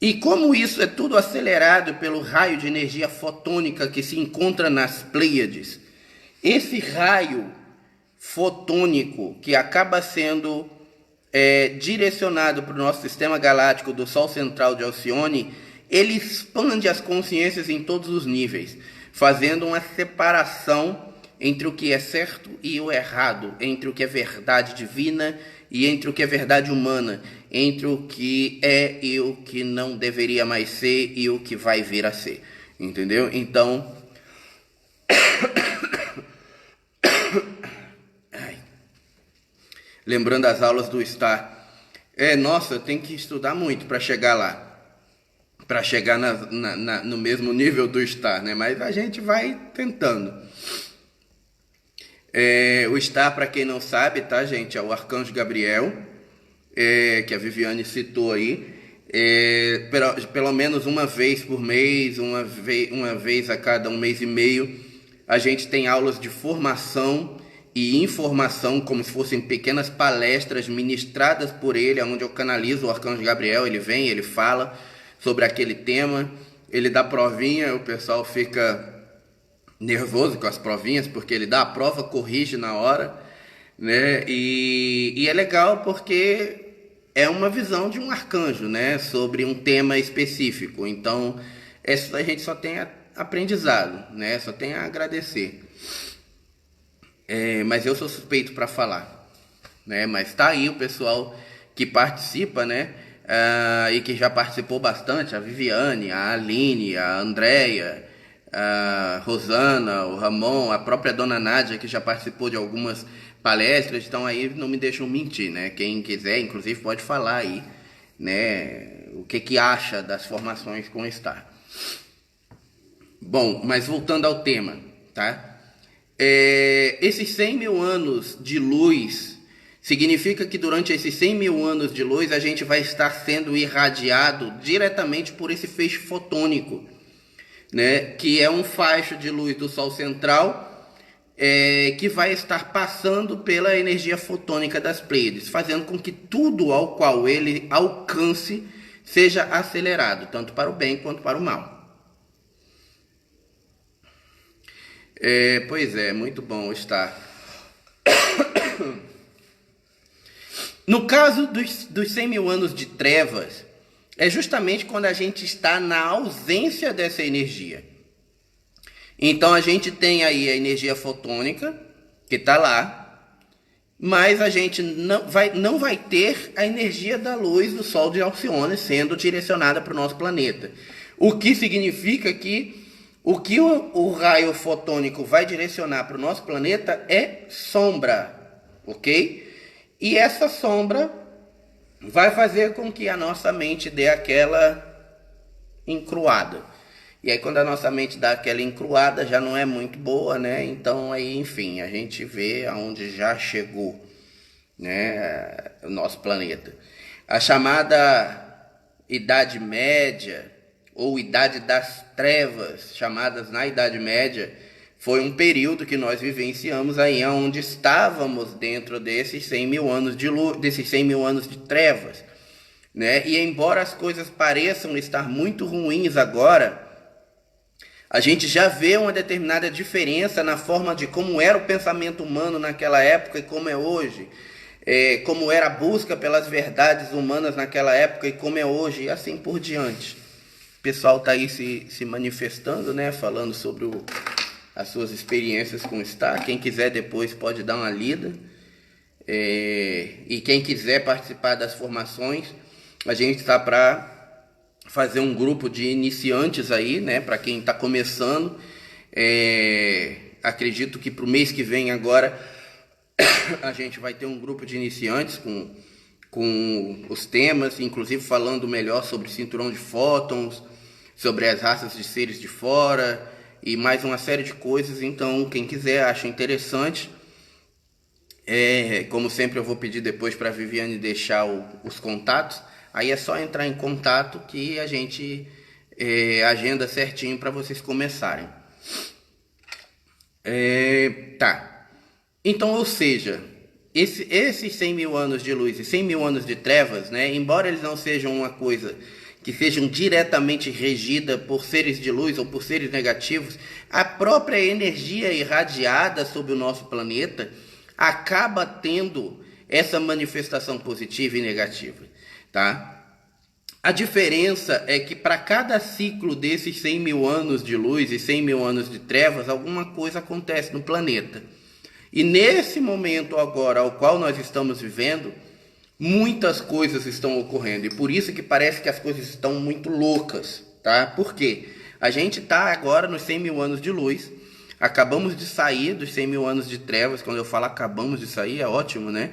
E como isso é tudo acelerado pelo raio de energia fotônica que se encontra nas Pleiades, esse raio fotônico que acaba sendo direcionado para o nosso sistema galáctico do Sol central de Alcione, ele expande as consciências em todos os níveis, fazendo uma separação entre o que é certo e o errado, entre o que é verdade divina e entre o que é verdade humana, entre o que é e o que não deveria mais ser e o que vai vir a ser, entendeu? Então, lembrando as aulas do Star, nossa, eu tenho que estudar muito para chegar lá, para chegar no mesmo nível do Star, né? Mas a gente vai tentando. O Star, para quem não sabe, tá, gente, é o Arcanjo Gabriel, que a Viviane citou aí. Pelo menos uma vez por mês, uma vez a cada um mês e meio, a gente tem aulas de formação e informação, como se fossem pequenas palestras ministradas por ele, onde eu canalizo o Arcanjo Gabriel. Ele vem, ele fala sobre aquele tema, ele dá provinha, o pessoal fica nervoso com as provinhas, porque ele dá a prova, corrige na hora, né? E é legal porque é uma visão de um arcanjo, né? Sobre um tema específico. Então, a gente só tem aprendizado, né? Só tem a agradecer. Mas eu sou suspeito para falar, né? Mas tá aí o pessoal que participa, né? E que já participou bastante, a Viviane, a Aline, a Andréia, a Rosana, o Ramon, a própria Dona Nádia, que já participou de algumas palestras, então aí não me deixam mentir, né? Quem quiser, inclusive, pode falar aí, né? O que acha das formações com Star. Bom, mas voltando ao tema, tá? Esses 100 mil anos de luz significa que durante esses 100 mil anos de luz a gente vai estar sendo irradiado diretamente por esse feixe fotônico, né? Que é um facho de luz do Sol central, que vai estar passando pela energia fotônica das Pleiades, fazendo com que tudo ao qual ele alcance seja acelerado, tanto para o bem quanto para o mal. Pois é, muito bom estar. No caso dos 100 mil anos de trevas, é justamente quando a gente está na ausência dessa energia. Então a gente tem aí a energia fotônica, que está lá, mas a gente não vai ter a energia da luz do Sol de Alcione sendo direcionada para o nosso planeta. O que significa que o que o raio fotônico vai direcionar para o nosso planeta é sombra, ok? E essa sombra vai fazer com que a nossa mente dê aquela encruada. E aí quando a nossa mente dá aquela encruada, já não é muito boa, né? Então aí, enfim, a gente vê aonde já chegou, né, o nosso planeta. A chamada Idade Média, ou Idade das Trevas, chamadas na Idade Média, foi um período que nós vivenciamos aí, onde estávamos dentro desses 100 mil anos de luz, desses 100 mil anos de trevas, né? E embora as coisas pareçam estar muito ruins agora, a gente já vê uma determinada diferença na forma de como era o pensamento humano naquela época e como é hoje. Como era a busca pelas verdades humanas naquela época e como é hoje, e assim por diante. O pessoal está aí se manifestando, né? Falando sobre as suas experiências com Star. Quem quiser depois pode dar uma lida. E quem quiser participar das formações, a gente está para fazer um grupo de iniciantes aí, né? Para quem está começando. Acredito que para o mês que vem agora a gente vai ter um grupo de iniciantes com os temas, inclusive falando melhor sobre cinturão de fótons, sobre as raças de seres de fora e mais uma série de coisas. Então, quem quiser, acha interessante. Como sempre, eu vou pedir depois para a Viviane deixar os contatos. Aí é só entrar em contato que a gente agenda certinho para vocês começarem. Tá. Então, ou seja, esses 100 mil anos de luz e 100 mil anos de trevas, né, embora eles não sejam uma coisa que sejam diretamente regida por seres de luz ou por seres negativos, a própria energia irradiada sobre o nosso planeta acaba tendo essa manifestação positiva e negativa, tá? A diferença é que para cada ciclo desses 100 mil anos de luz e 100 mil anos de trevas, alguma coisa acontece no planeta. E nesse momento agora ao qual nós estamos vivendo, muitas coisas estão ocorrendo. E por isso que parece que as coisas estão muito loucas, tá? Por quê? A gente está agora nos 100 mil anos de luz. Acabamos de sair dos 100 mil anos de trevas. Quando eu falo acabamos de sair, é ótimo, né?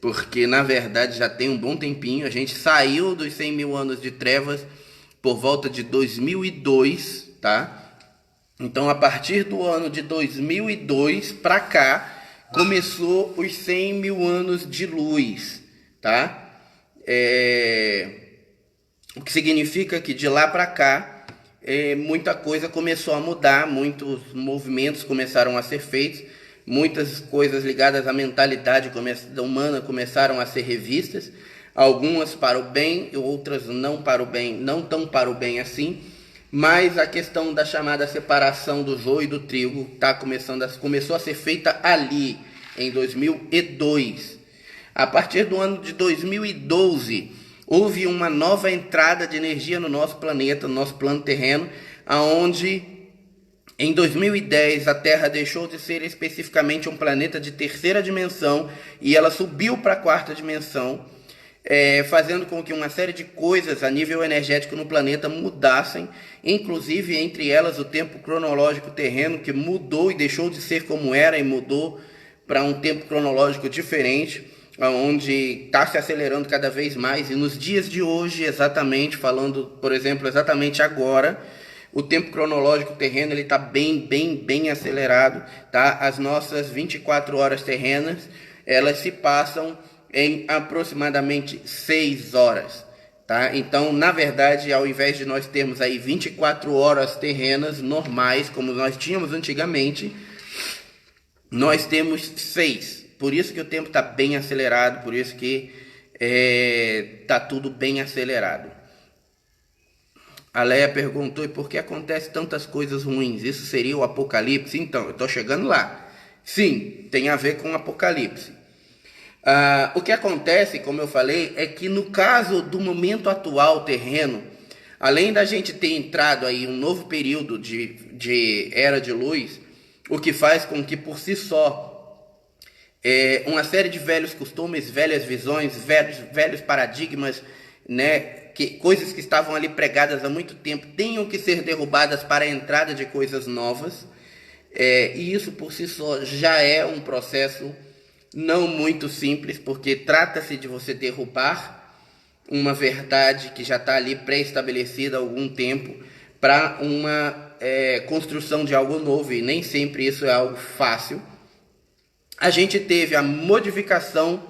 Porque, na verdade, já tem um bom tempinho. A gente saiu dos 100 mil anos de trevas por volta de 2002, tá? Então, a partir do ano de 2002 para cá, começou os 100 mil anos de luz, tá? O que significa que de lá para cá, muita coisa começou a mudar, muitos movimentos começaram a ser feitos, muitas coisas ligadas à mentalidade humana começaram a ser revistas, algumas para o bem, outras não para o bem, não tão para o bem assim, Mas a questão da chamada separação do joio e do trigo começou a ser feita ali, em 2002. A partir do ano de 2012, houve uma nova entrada de energia no nosso planeta, no nosso plano terreno, aonde em 2010 a Terra deixou de ser especificamente um planeta de terceira dimensão e ela subiu para a quarta dimensão, fazendo com que uma série de coisas a nível energético no planeta mudassem, inclusive entre elas o tempo cronológico terreno, que mudou e deixou de ser como era e mudou para um tempo cronológico diferente, onde está se acelerando cada vez mais. E nos dias de hoje, exatamente, falando, por exemplo, exatamente agora, o tempo cronológico terreno está bem acelerado, tá? As nossas 24 horas terrenas, elas se passam em aproximadamente 6 horas, tá? Então, na verdade, ao invés de nós termos aí 24 horas terrenas normais, como nós tínhamos antigamente, nós temos 6. Por isso que o tempo está bem acelerado, por isso que está tudo bem acelerado. A Leia perguntou, e por que acontece tantas coisas ruins? Isso seria o apocalipse? Então, eu estou chegando lá. Sim, tem a ver com o apocalipse. O que acontece, como eu falei, é que no caso do momento atual terreno, além da gente ter entrado aí um novo período de era de luz, o que faz com que por si só uma série de velhos costumes, velhas visões, velhos paradigmas, né, coisas que estavam ali pregadas há muito tempo tenham que ser derrubadas para a entrada de coisas novas, e isso por si só já é um processo não muito simples, porque trata-se de você derrubar uma verdade que já está ali pré-estabelecida há algum tempo para uma construção de algo novo, e nem sempre isso é algo fácil. A gente teve a modificação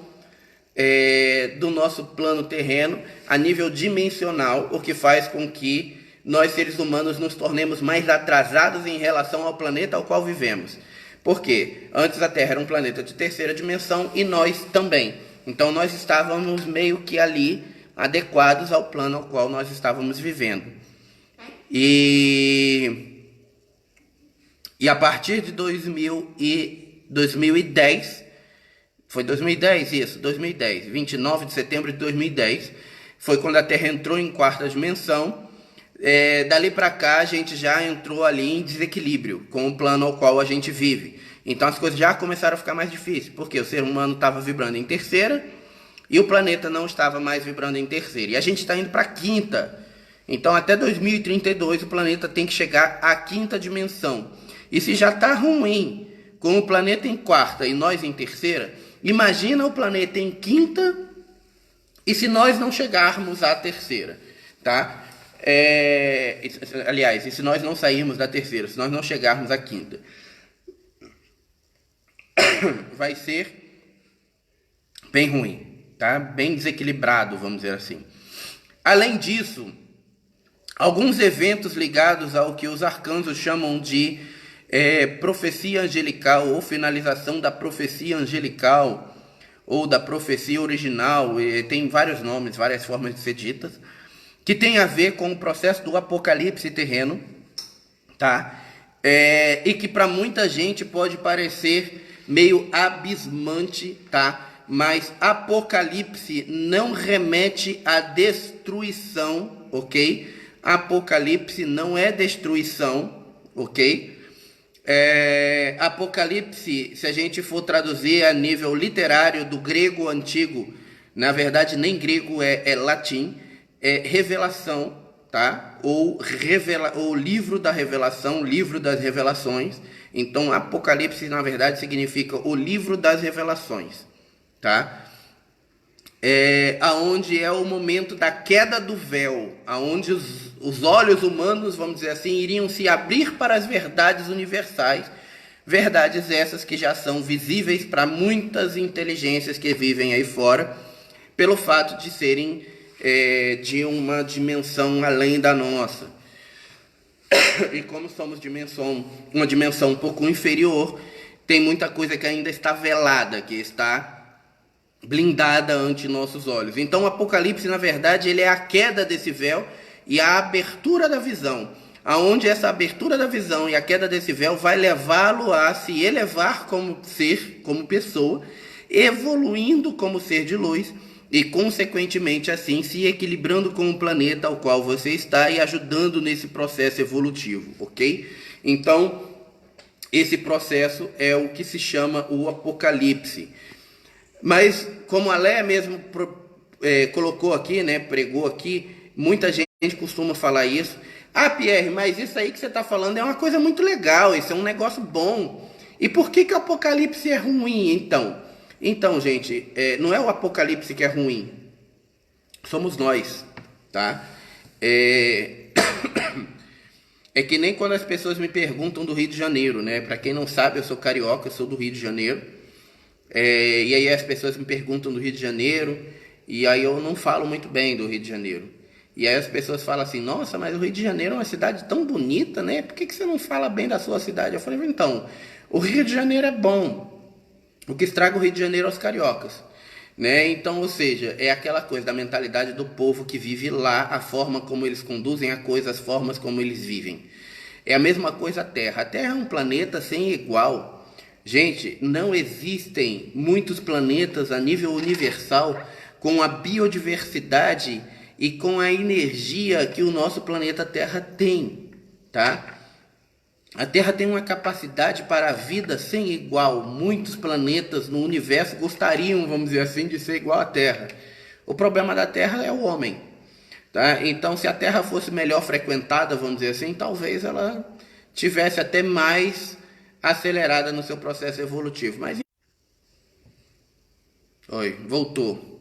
do nosso plano terreno a nível dimensional, o que faz com que nós, seres humanos, nos tornemos mais atrasados em relação ao planeta ao qual vivemos. Por quê? Antes a Terra era um planeta de terceira dimensão e nós também. Então nós estávamos meio que ali adequados ao plano ao qual nós estávamos vivendo. E a partir de 2010, foi 2010 isso, 2010, 29 de setembro de 2010, foi quando a Terra entrou em quarta dimensão. Dali para cá a gente já entrou ali em desequilíbrio com o plano ao qual a gente vive. Então as coisas já começaram a ficar mais difíceis, porque o ser humano estava vibrando em terceira e o planeta não estava mais vibrando em terceira. E a gente está indo para a quinta. Então até 2032 o planeta tem que chegar à quinta dimensão. E se já está ruim com o planeta em quarta e nós em terceira, imagina o planeta em quinta e se nós não chegarmos à terceira, tá? Aliás, e se nós não sairmos da terceira, se nós não chegarmos à quinta, vai ser bem ruim, tá? Bem desequilibrado, vamos dizer assim. Além disso, alguns eventos ligados ao que os arcanjos chamam de profecia angelical, ou finalização da profecia angelical, ou da profecia original, tem vários nomes, várias formas de ser ditas, que tem a ver com o processo do apocalipse terreno, tá? E que para muita gente pode parecer meio abismante, tá? Mas apocalipse não remete à destruição, ok? Apocalipse não é destruição, ok? Apocalipse, se a gente for traduzir a nível literário do grego antigo, na verdade nem grego, é latim, revelação, tá? Ou livro da revelação, livro das revelações. Então Apocalipse na verdade significa o livro das revelações, tá? Aonde é o momento da queda do véu, aonde os olhos humanos, vamos dizer assim, iriam se abrir para as verdades universais, verdades essas que já são visíveis para muitas inteligências que vivem aí fora, pelo fato de serem de uma dimensão além da nossa. E como somos uma dimensão um pouco inferior, tem muita coisa que ainda está velada, que está blindada ante nossos olhos. Então o Apocalipse, na verdade, ele é a queda desse véu e a abertura da visão. aonde essa abertura da visão e a queda desse véu vai levá-lo a se elevar como ser, como pessoa, evoluindo como ser de luz e, consequentemente, assim, se equilibrando com o planeta ao qual você está e ajudando nesse processo evolutivo, ok? Então, esse processo é o que se chama o Apocalipse. Mas, como a Léa mesmo colocou aqui, né, pregou aqui, muita gente costuma falar isso. Ah, Pierre, mas isso aí que você está falando é uma coisa muito legal, isso é um negócio bom. E por que o Apocalipse é ruim, então? Então, gente, não é o Apocalipse que é ruim, somos nós, tá? É que nem quando as pessoas me perguntam do Rio de Janeiro, né? Para quem não sabe, eu sou carioca, eu sou do Rio de Janeiro. E aí as pessoas me perguntam do Rio de Janeiro, e aí eu não falo muito bem do Rio de Janeiro. E aí as pessoas falam assim, nossa, mas o Rio de Janeiro é uma cidade tão bonita, né? Por que você não fala bem da sua cidade? Eu falei, então, o Rio de Janeiro é bom. O que estraga o Rio de Janeiro é os cariocas, né? Então, ou seja, é aquela coisa da mentalidade do povo que vive lá, a forma como eles conduzem a coisa, as formas como eles vivem. É a mesma coisa a Terra. A Terra é um planeta sem igual. Gente, não existem muitos planetas a nível universal com a biodiversidade e com a energia que o nosso planeta Terra tem, tá? A Terra tem uma capacidade para a vida sem igual. Muitos planetas no universo gostariam, vamos dizer assim, de ser igual à Terra. O problema da Terra é o homem, tá? Então, se a Terra fosse melhor frequentada, vamos dizer assim, talvez ela tivesse até mais acelerada no seu processo evolutivo. Mas oi, voltou.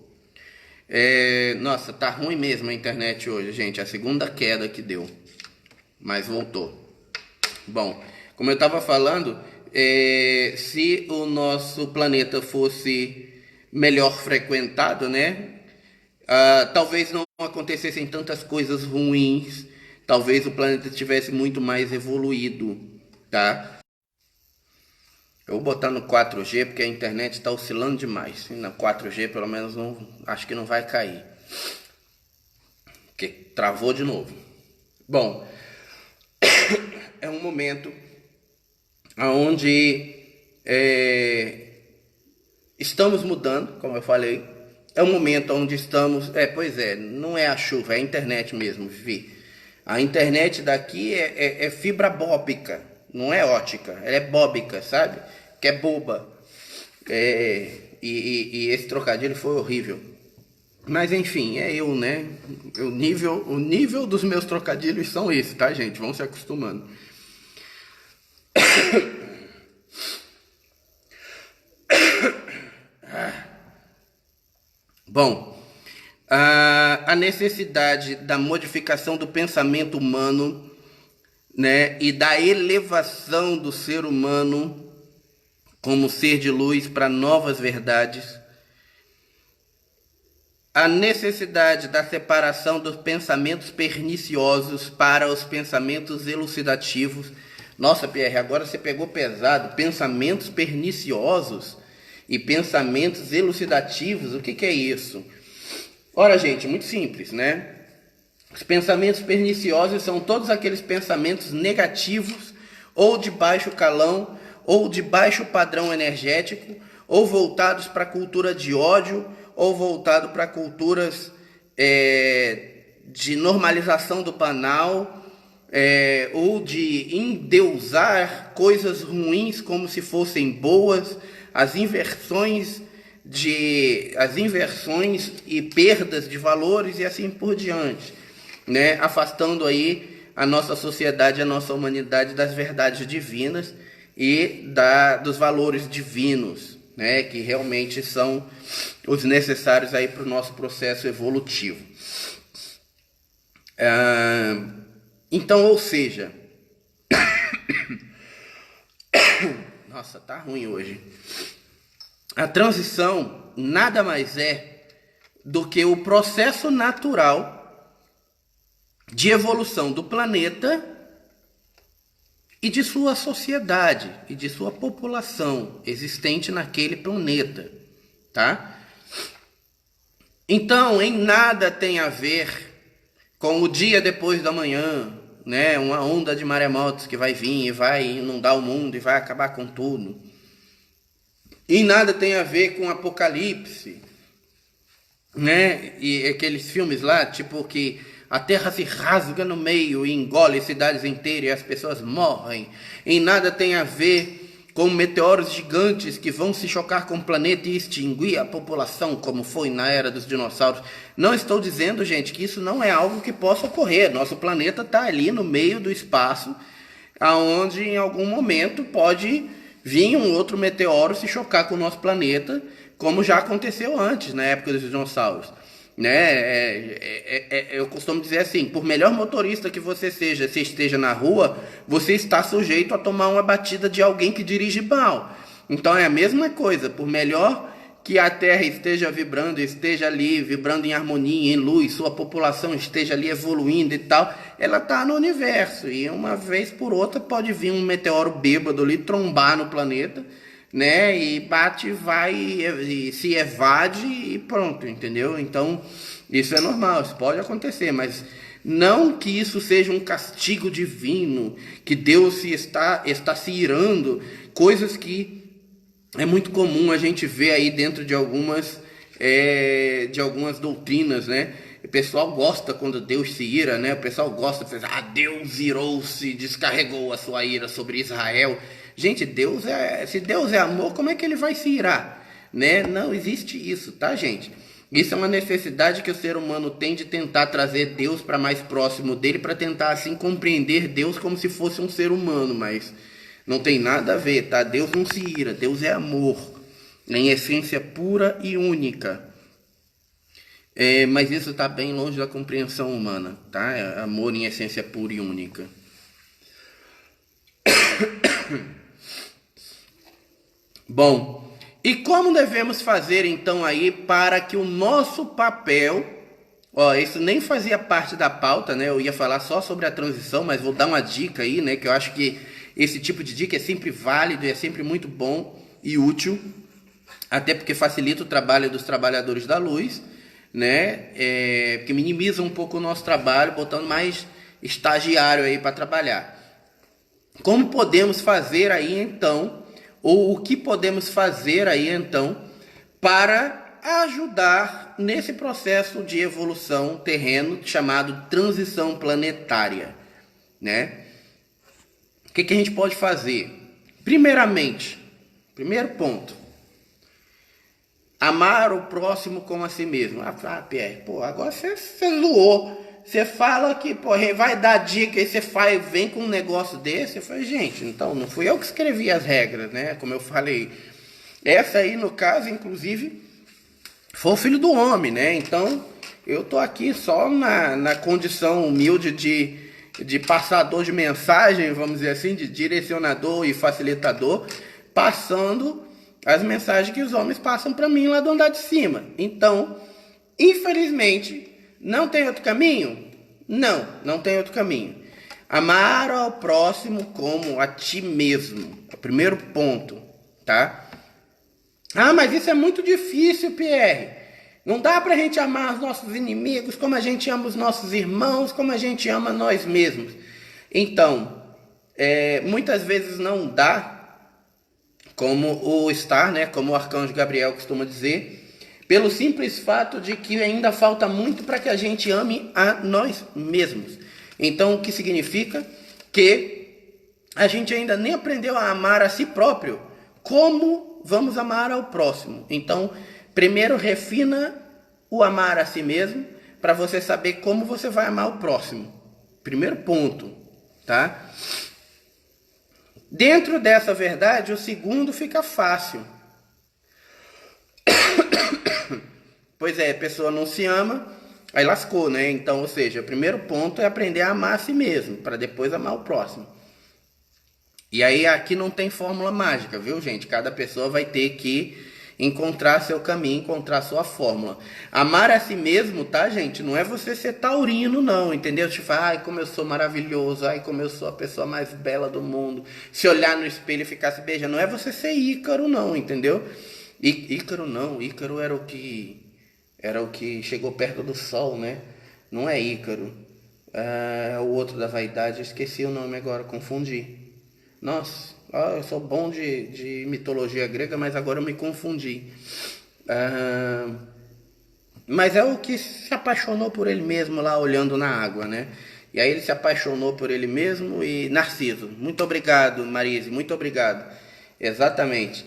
Nossa, tá ruim mesmo a internet hoje, gente. A segunda queda que deu, mas voltou. Bom, como eu estava falando, se o nosso planeta fosse melhor frequentado, né? Talvez não acontecessem tantas coisas ruins, talvez o planeta estivesse muito mais evoluído, tá? Eu vou botar no 4G porque a internet está oscilando demais. Na 4G pelo menos não, acho que não vai cair, porque travou de novo. Bom, é um momento onde estamos mudando, como eu falei. É um momento onde estamos... não é a chuva, é a internet mesmo, Vivi. A internet daqui é fibra bóbica, não é ótica, ela é bóbica, sabe? Que é boba. E esse trocadilho foi horrível. Mas enfim, é eu, né? O nível dos meus trocadilhos são esses, tá, gente? Vão se acostumando. Bom, a necessidade da modificação do pensamento humano, né, e da elevação do ser humano como ser de luz para novas verdades, a necessidade da separação dos pensamentos perniciosos para os pensamentos elucidativos. Nossa, Pierre, agora você pegou pesado. Pensamentos perniciosos e pensamentos elucidativos, o que é isso? Ora, gente, muito simples, né? Os pensamentos perniciosos são todos aqueles pensamentos negativos, ou de baixo calão, ou de baixo padrão energético, ou voltados para a cultura de ódio, ou voltado para culturas de normalização do banal, ou de endeusar coisas ruins como se fossem boas, as inversões e perdas de valores e assim por diante, né? Afastando aí a nossa sociedade, a nossa humanidade das verdades divinas e dos valores divinos, né? Que realmente são os necessários aí para o nosso processo evolutivo. Então, ou seja, nossa, tá ruim hoje. A transição nada mais é do que o processo natural de evolução do planeta e de sua sociedade e de sua população existente naquele planeta, tá? Então, em nada tem a ver com o dia depois da manhã, né? Uma onda de maremotos que vai vir e vai inundar o mundo e vai acabar com tudo. E nada tem a ver com Apocalipse, né? E aqueles filmes lá, tipo que a terra se rasga no meio e engole cidades inteiras e as pessoas morrem. E nada tem a ver com meteoros gigantes que vão se chocar com o planeta e extinguir a população, como foi na era dos dinossauros. Não estou dizendo, gente, que isso não é algo que possa ocorrer. Nosso planeta está ali no meio do espaço, aonde em algum momento pode vir um outro meteoro se chocar com o nosso planeta, como já aconteceu antes, na época dos dinossauros. Né? Eu costumo dizer assim, por melhor motorista que você seja, se esteja na rua, você está sujeito a tomar uma batida de alguém que dirige mal. Então é a mesma coisa, por melhor que a Terra esteja ali, vibrando em harmonia, em luz, sua população esteja ali evoluindo e tal, ela está no universo, e uma vez por outra pode vir um meteoro bêbado ali, trombar no planeta, né, e bate, vai, e se evade e pronto, entendeu? Então, isso é normal, isso pode acontecer, mas não que isso seja um castigo divino, que Deus está se irando, coisas que é muito comum a gente ver aí dentro de algumas doutrinas, né? O pessoal gosta quando Deus se ira, né? O pessoal gosta de dizer, Deus irou-se, descarregou a sua ira sobre Israel. Gente, se Deus é amor, como é que ele vai se irar? Né? Não existe isso, tá, gente? Isso é uma necessidade que o ser humano tem de tentar trazer Deus para mais próximo dele, para tentar assim compreender Deus como se fosse um ser humano, mas não tem nada a ver, tá? Deus não se ira, Deus é amor, em essência pura e única. Mas isso está bem longe da compreensão humana, tá? É amor em essência pura e única. Bom, e como devemos fazer então aí para que o nosso papel, isso nem fazia parte da pauta, né? Eu ia falar só sobre a transição, mas vou dar uma dica aí, né? Que eu acho que esse tipo de dica é sempre válido e é sempre muito bom e útil, até porque facilita o trabalho dos trabalhadores da luz, né? Que minimiza um pouco o nosso trabalho, botando mais estagiário aí para trabalhar. Como podemos fazer aí então, ou o que podemos fazer aí então, para ajudar nesse processo de evolução terreno chamado transição planetária, né? O que a gente pode fazer? Primeiramente, primeiro ponto, amar o próximo como a si mesmo. Pierre, agora você zoou. Você fala que, vai dar dica, aí você vem com um negócio desse. Eu falei, gente, então, não fui eu que escrevi as regras, né? Como eu falei. Essa aí, no caso, inclusive, foi o filho do homem, né? Então, eu tô aqui só na condição humilde de passador de mensagem, vamos dizer assim, de direcionador e facilitador, passando as mensagens que os homens passam para mim lá do andar de cima. Então, infelizmente, não tem outro caminho? Não tem outro caminho. Amar ao próximo como a ti mesmo. É o primeiro ponto, tá? Mas isso é muito difícil, Pierre. Não dá pra gente amar os nossos inimigos como a gente ama os nossos irmãos, como a gente ama nós mesmos. Então, muitas vezes não dá, como o Star, né, como o arcanjo Gabriel costuma dizer, pelo simples fato de que ainda falta muito para que a gente ame a nós mesmos. Então, o que significa? Que a gente ainda nem aprendeu a amar a si próprio. Como vamos amar ao próximo? Então, primeiro refina o amar a si mesmo, para você saber como você vai amar o próximo. Primeiro ponto, tá? Dentro dessa verdade, o segundo fica fácil. Pois a pessoa não se ama, aí lascou, né? Então, ou seja, o primeiro ponto é aprender a amar a si mesmo, para depois amar o próximo. E aí aqui não tem fórmula mágica, viu, gente? Cada pessoa vai ter que encontrar seu caminho, encontrar sua fórmula. Amar a si mesmo, tá, gente? Não é você ser taurino, não, entendeu? Tipo, como eu sou maravilhoso, como eu sou a pessoa mais bela do mundo. Se olhar no espelho e ficar se beijando. Não é você ser Ícaro, não, entendeu? Ícaro não, Ícaro era o que chegou perto do sol, né? Não é Ícaro. O outro da vaidade, eu esqueci o nome agora, confundi. Nossa, eu sou bom de mitologia grega, mas agora eu me confundi. Mas é o que se apaixonou por ele mesmo lá olhando na água, né? E aí ele se apaixonou por ele mesmo e Narciso. Muito obrigado, Marise, muito obrigado. Exatamente.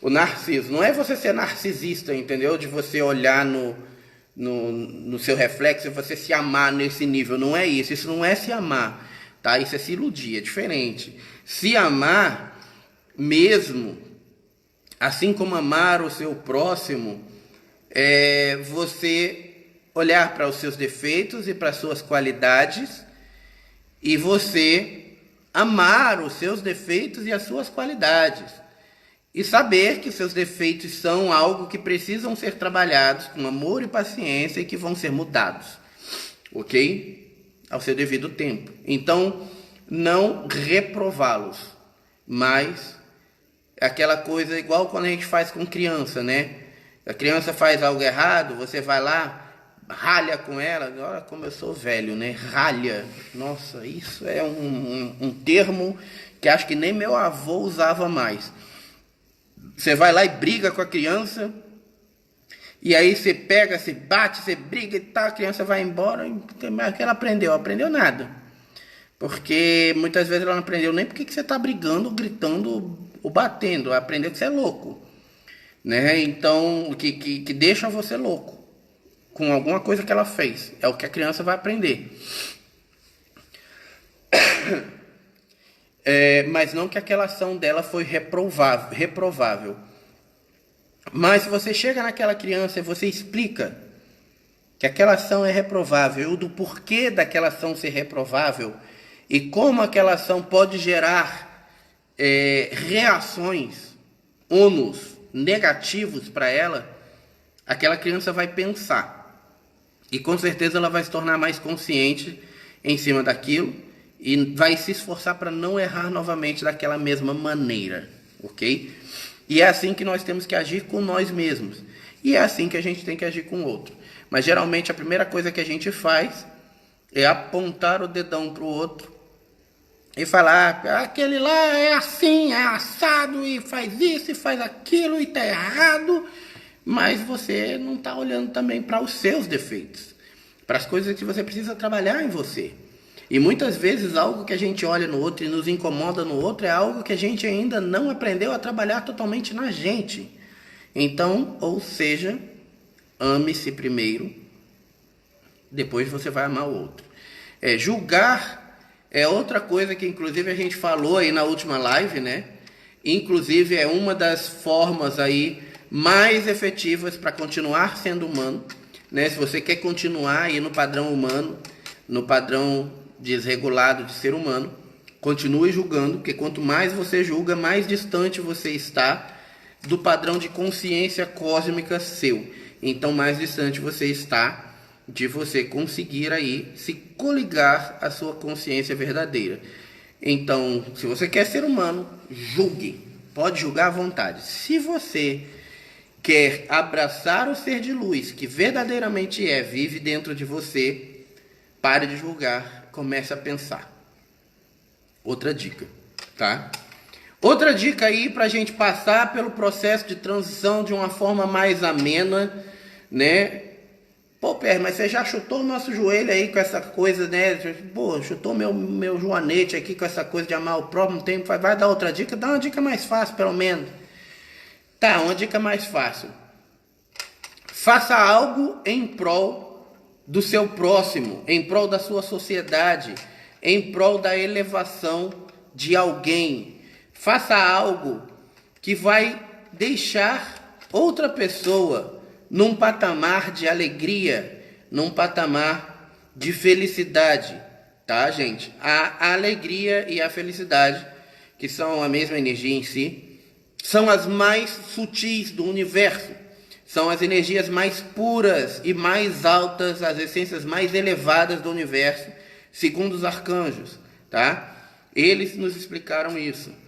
O Narciso, não é você ser narcisista, entendeu? De você olhar no seu reflexo e você se amar nesse nível. Não é isso. Isso não é se amar, tá? Isso é se iludir, é diferente. Se amar mesmo, assim como amar o seu próximo, é você olhar para os seus defeitos e para as suas qualidades e você amar os seus defeitos e as suas qualidades e saber que seus defeitos são algo que precisam ser trabalhados com amor e paciência e que vão ser mudados, ok? Ao seu devido tempo. Então, não reprová-los, mas aquela coisa igual quando a gente faz com criança, né? A criança faz algo errado, você vai lá, ralha com ela. Olha como eu sou velho, né? Ralha. Nossa, isso é um termo que acho que nem meu avô usava mais. Você vai lá e briga com a criança, e aí você pega, você bate, você briga e tal, a criança vai embora, mas o que ela aprendeu? Aprendeu nada. Porque muitas vezes ela não aprendeu nem porque que você está brigando, gritando ou batendo. Ela aprendeu que você é louco. Né? Então, que deixa você louco com alguma coisa que ela fez. É o que a criança vai aprender. Mas não que aquela ação dela foi reprovável. Mas se você chega naquela criança e você explica que aquela ação é reprovável, do porquê daquela ação ser reprovável e como aquela ação pode gerar reações, ônus negativos para ela, aquela criança vai pensar. E com certeza ela vai se tornar mais consciente em cima daquilo e vai se esforçar para não errar novamente daquela mesma maneira, ok? E é assim que nós temos que agir com nós mesmos. E é assim que a gente tem que agir com o outro. Mas geralmente a primeira coisa que a gente faz é apontar o dedão para o outro e falar, aquele lá é assim, é assado, e faz isso, e faz aquilo, e tá errado. Mas você não está olhando também para os seus defeitos, para as coisas que você precisa trabalhar em você. E muitas vezes algo que a gente olha no outro e nos incomoda no outro é algo que a gente ainda não aprendeu a trabalhar totalmente na gente. Então, ou seja, ame-se primeiro, depois você vai amar o outro. Julgar é outra coisa que inclusive a gente falou aí na última live, né? Inclusive é uma das formas aí mais efetivas para continuar sendo humano, né? Se você quer continuar aí no padrão humano, no padrão desregulado de ser humano, continue julgando, porque quanto mais você julga, mais distante você está do padrão de consciência cósmica seu. Então mais distante você está de você conseguir aí se coligar à sua consciência verdadeira. Então, se você quer ser humano, julgue. Pode julgar à vontade. Se você quer abraçar o ser de luz que verdadeiramente vive dentro de você, pare de julgar, comece a pensar. Outra dica, tá? Outra dica aí pra gente passar pelo processo de transição de uma forma mais amena, né? Pô, Pierre, mas você já chutou o nosso joelho aí com essa coisa, né? Pô, chutou meu joanete aqui com essa coisa de amar o próprio tempo. Vai dar outra dica? Dá uma dica mais fácil, pelo menos. Tá, uma dica mais fácil. Faça algo em prol do seu próximo, em prol da sua sociedade, em prol da elevação de alguém. Faça algo que vai deixar outra pessoa num patamar de alegria, num patamar de felicidade, tá, gente? A alegria e a felicidade, que são a mesma energia em si, são as mais sutis do universo, são as energias mais puras e mais altas, as essências mais elevadas do universo, segundo os arcanjos, tá? Eles nos explicaram isso.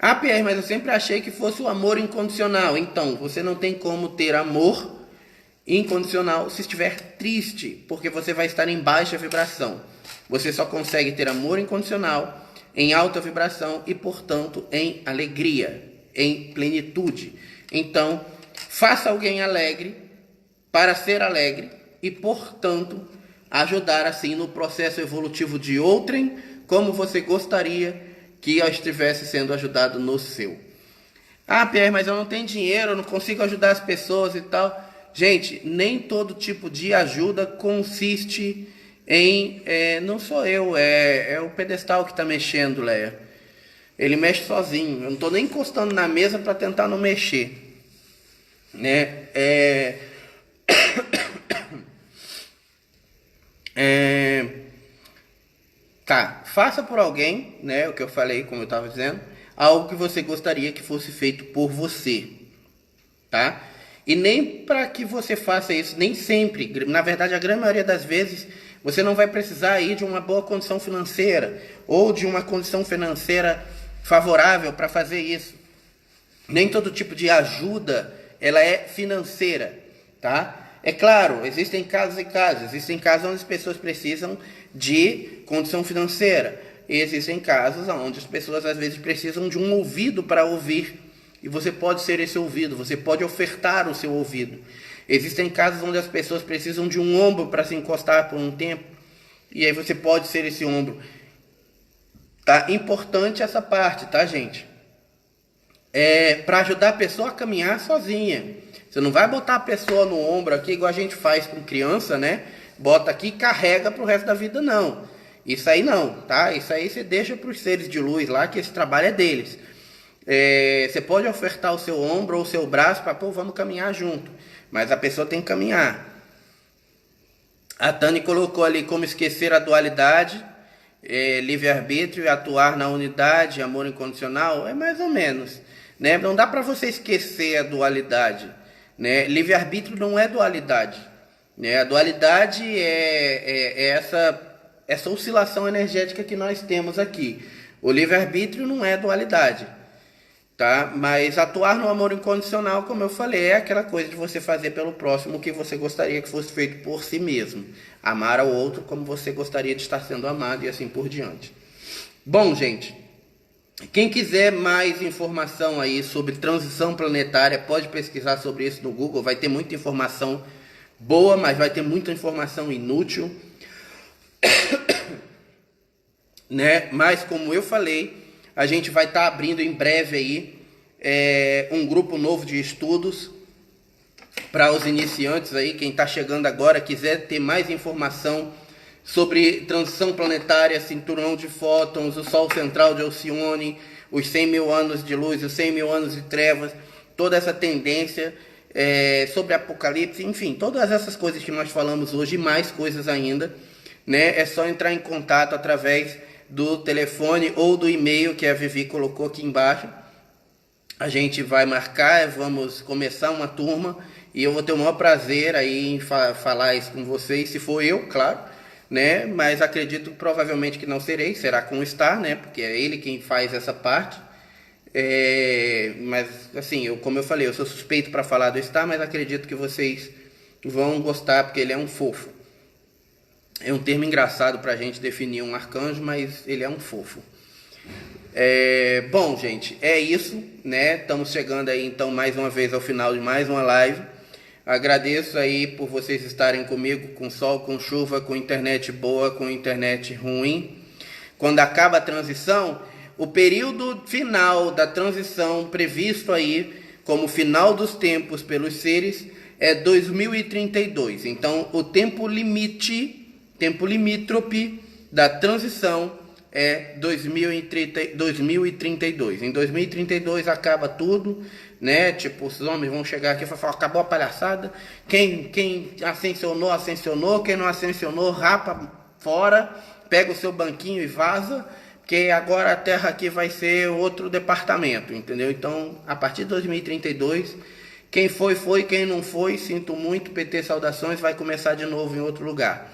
Ah, Pierre, mas eu sempre achei que fosse o amor incondicional. Então, você não tem como ter amor incondicional se estiver triste, porque você vai estar em baixa vibração. Você só consegue ter amor incondicional em alta vibração e, portanto, em alegria, em plenitude. Então, faça alguém alegre para ser alegre e, portanto, ajudar assim no processo evolutivo de outrem, como você gostaria que eu estivesse sendo ajudado no seu. Ah, Pierre, mas eu não tenho dinheiro, eu não consigo ajudar as pessoas e tal. Gente, nem todo tipo de ajuda consiste em... não sou eu, é o pedestal que está mexendo, Leia. Ele mexe sozinho, eu não estou nem encostando na mesa para tentar não mexer. Né? Tá, faça por alguém, né, o que eu falei, como eu estava dizendo, algo que você gostaria que fosse feito por você, tá? E nem para que você faça isso, nem sempre, na verdade a grande maioria das vezes, você não vai precisar aí de uma boa condição financeira ou de uma condição financeira favorável para fazer isso. Nem todo tipo de ajuda, ela é financeira, tá? É claro, existem casos e casos. Existem casos onde as pessoas precisam de condição financeira. E existem casos onde as pessoas às vezes precisam de um ouvido para ouvir. E você pode ser esse ouvido, você pode ofertar o seu ouvido. Existem casos onde as pessoas precisam de um ombro para se encostar por um tempo. E aí você pode ser esse ombro. Tá? Importante essa parte, tá, gente? Para ajudar a pessoa a caminhar sozinha. Você não vai botar a pessoa no ombro aqui, igual a gente faz com criança, né? Bota aqui e carrega pro resto da vida, não. Isso aí não, tá? Isso aí você deixa pros seres de luz lá, que esse trabalho é deles. Você pode ofertar o seu ombro ou o seu braço para, vamos caminhar junto. Mas a pessoa tem que caminhar. A Tani colocou ali como esquecer a dualidade, livre-arbítrio e atuar na unidade, amor incondicional. É mais ou menos, né? Não dá para você esquecer a dualidade. Né? Livre-arbítrio não é dualidade. Né? A dualidade é essa oscilação energética que nós temos aqui. O livre-arbítrio não é dualidade. Tá? Mas atuar no amor incondicional, como eu falei, é aquela coisa de você fazer pelo próximo o que você gostaria que fosse feito por si mesmo. Amar ao outro como você gostaria de estar sendo amado e assim por diante. Bom, gente, quem quiser mais informação aí sobre transição planetária, pode pesquisar sobre isso no Google. Vai ter muita informação boa, mas vai ter muita informação inútil. Né? Mas como eu falei, a gente vai estar abrindo em breve aí um grupo novo de estudos para os iniciantes aí, quem está chegando agora, quiser ter mais informação sobre transição planetária, cinturão de fótons, o Sol central de Alcione, os 100 mil anos de luz, os 100 mil anos de trevas, toda essa tendência sobre Apocalipse, enfim, todas essas coisas que nós falamos hoje e mais coisas ainda, né? É só entrar em contato através do telefone ou do e-mail que a Vivi colocou aqui embaixo. A gente vai marcar, vamos começar uma turma e eu vou ter o maior prazer aí em falar isso com vocês, se for eu, claro, né? Mas acredito provavelmente que não serei, será com o Star, né? Porque é ele quem faz essa parte. Mas assim, como eu falei, eu sou suspeito para falar do Star, mas acredito que vocês vão gostar porque ele é um fofo. É um termo engraçado para a gente definir um arcanjo, mas ele é um fofo. Bom, gente, é isso, né? Estamos chegando aí então mais uma vez ao final de mais uma live. Agradeço aí por vocês estarem comigo, com sol, com chuva, com internet boa, com internet ruim. Quando acaba a transição, o período final da transição previsto aí como final dos tempos pelos seres é 2032. Então, o tempo limítrofe da transição é 2032. Em 2032 acaba tudo, né? Tipo, os homens vão chegar aqui e falar, acabou a palhaçada. Quem ascensionou, quem não ascensionou, rapa fora, pega o seu banquinho e vaza, porque agora a Terra aqui vai ser outro departamento, entendeu? Então, a partir de 2032, quem foi, quem não foi, sinto muito, PT saudações, vai começar de novo em outro lugar.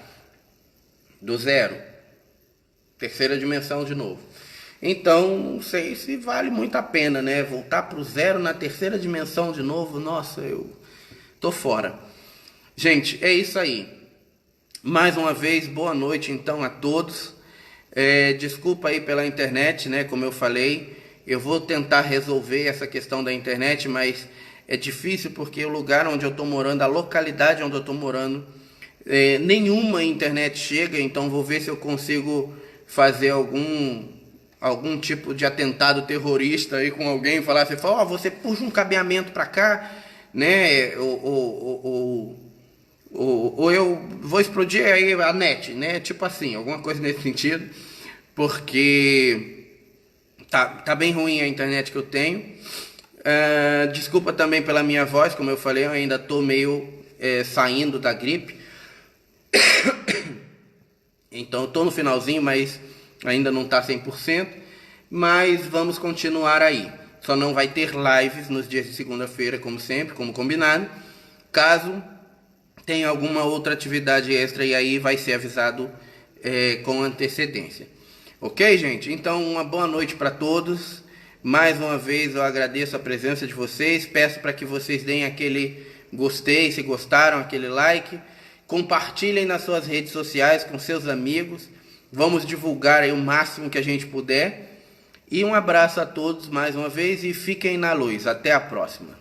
Do zero. Terceira dimensão de novo. Então, não sei se vale muito a pena, né? Voltar para o zero na terceira dimensão de novo, nossa, eu tô fora. Gente, é isso aí. Mais uma vez, boa noite então a todos. Desculpa aí pela internet, né? Como eu falei, eu vou tentar resolver essa questão da internet, mas é difícil porque o lugar onde eu estou morando, a localidade onde eu estou morando, nenhuma internet chega, então vou ver se eu consigo fazer algum tipo de atentado terrorista aí com alguém, falar assim, você puxa um cabeamento para cá, né? Ou eu vou explodir aí a net, né? Tipo assim, alguma coisa nesse sentido, porque tá bem ruim a internet que eu tenho. Desculpa também pela minha voz, como eu falei, eu ainda tô meio saindo da gripe. Então eu tô no finalzinho, mas ainda não tá 100%. Mas vamos continuar aí. Só não vai ter lives nos dias de segunda-feira, como sempre, como combinado. Caso tenha alguma outra atividade extra, e aí vai ser avisado com antecedência. Ok, gente? Então, uma boa noite para todos. Mais uma vez eu agradeço a presença de vocês. Peço para que vocês deem aquele gostei, se gostaram, aquele like. Compartilhem nas suas redes sociais com seus amigos. Vamos divulgar aí o máximo que a gente puder. E um abraço a todos mais uma vez e fiquem na luz. Até a próxima.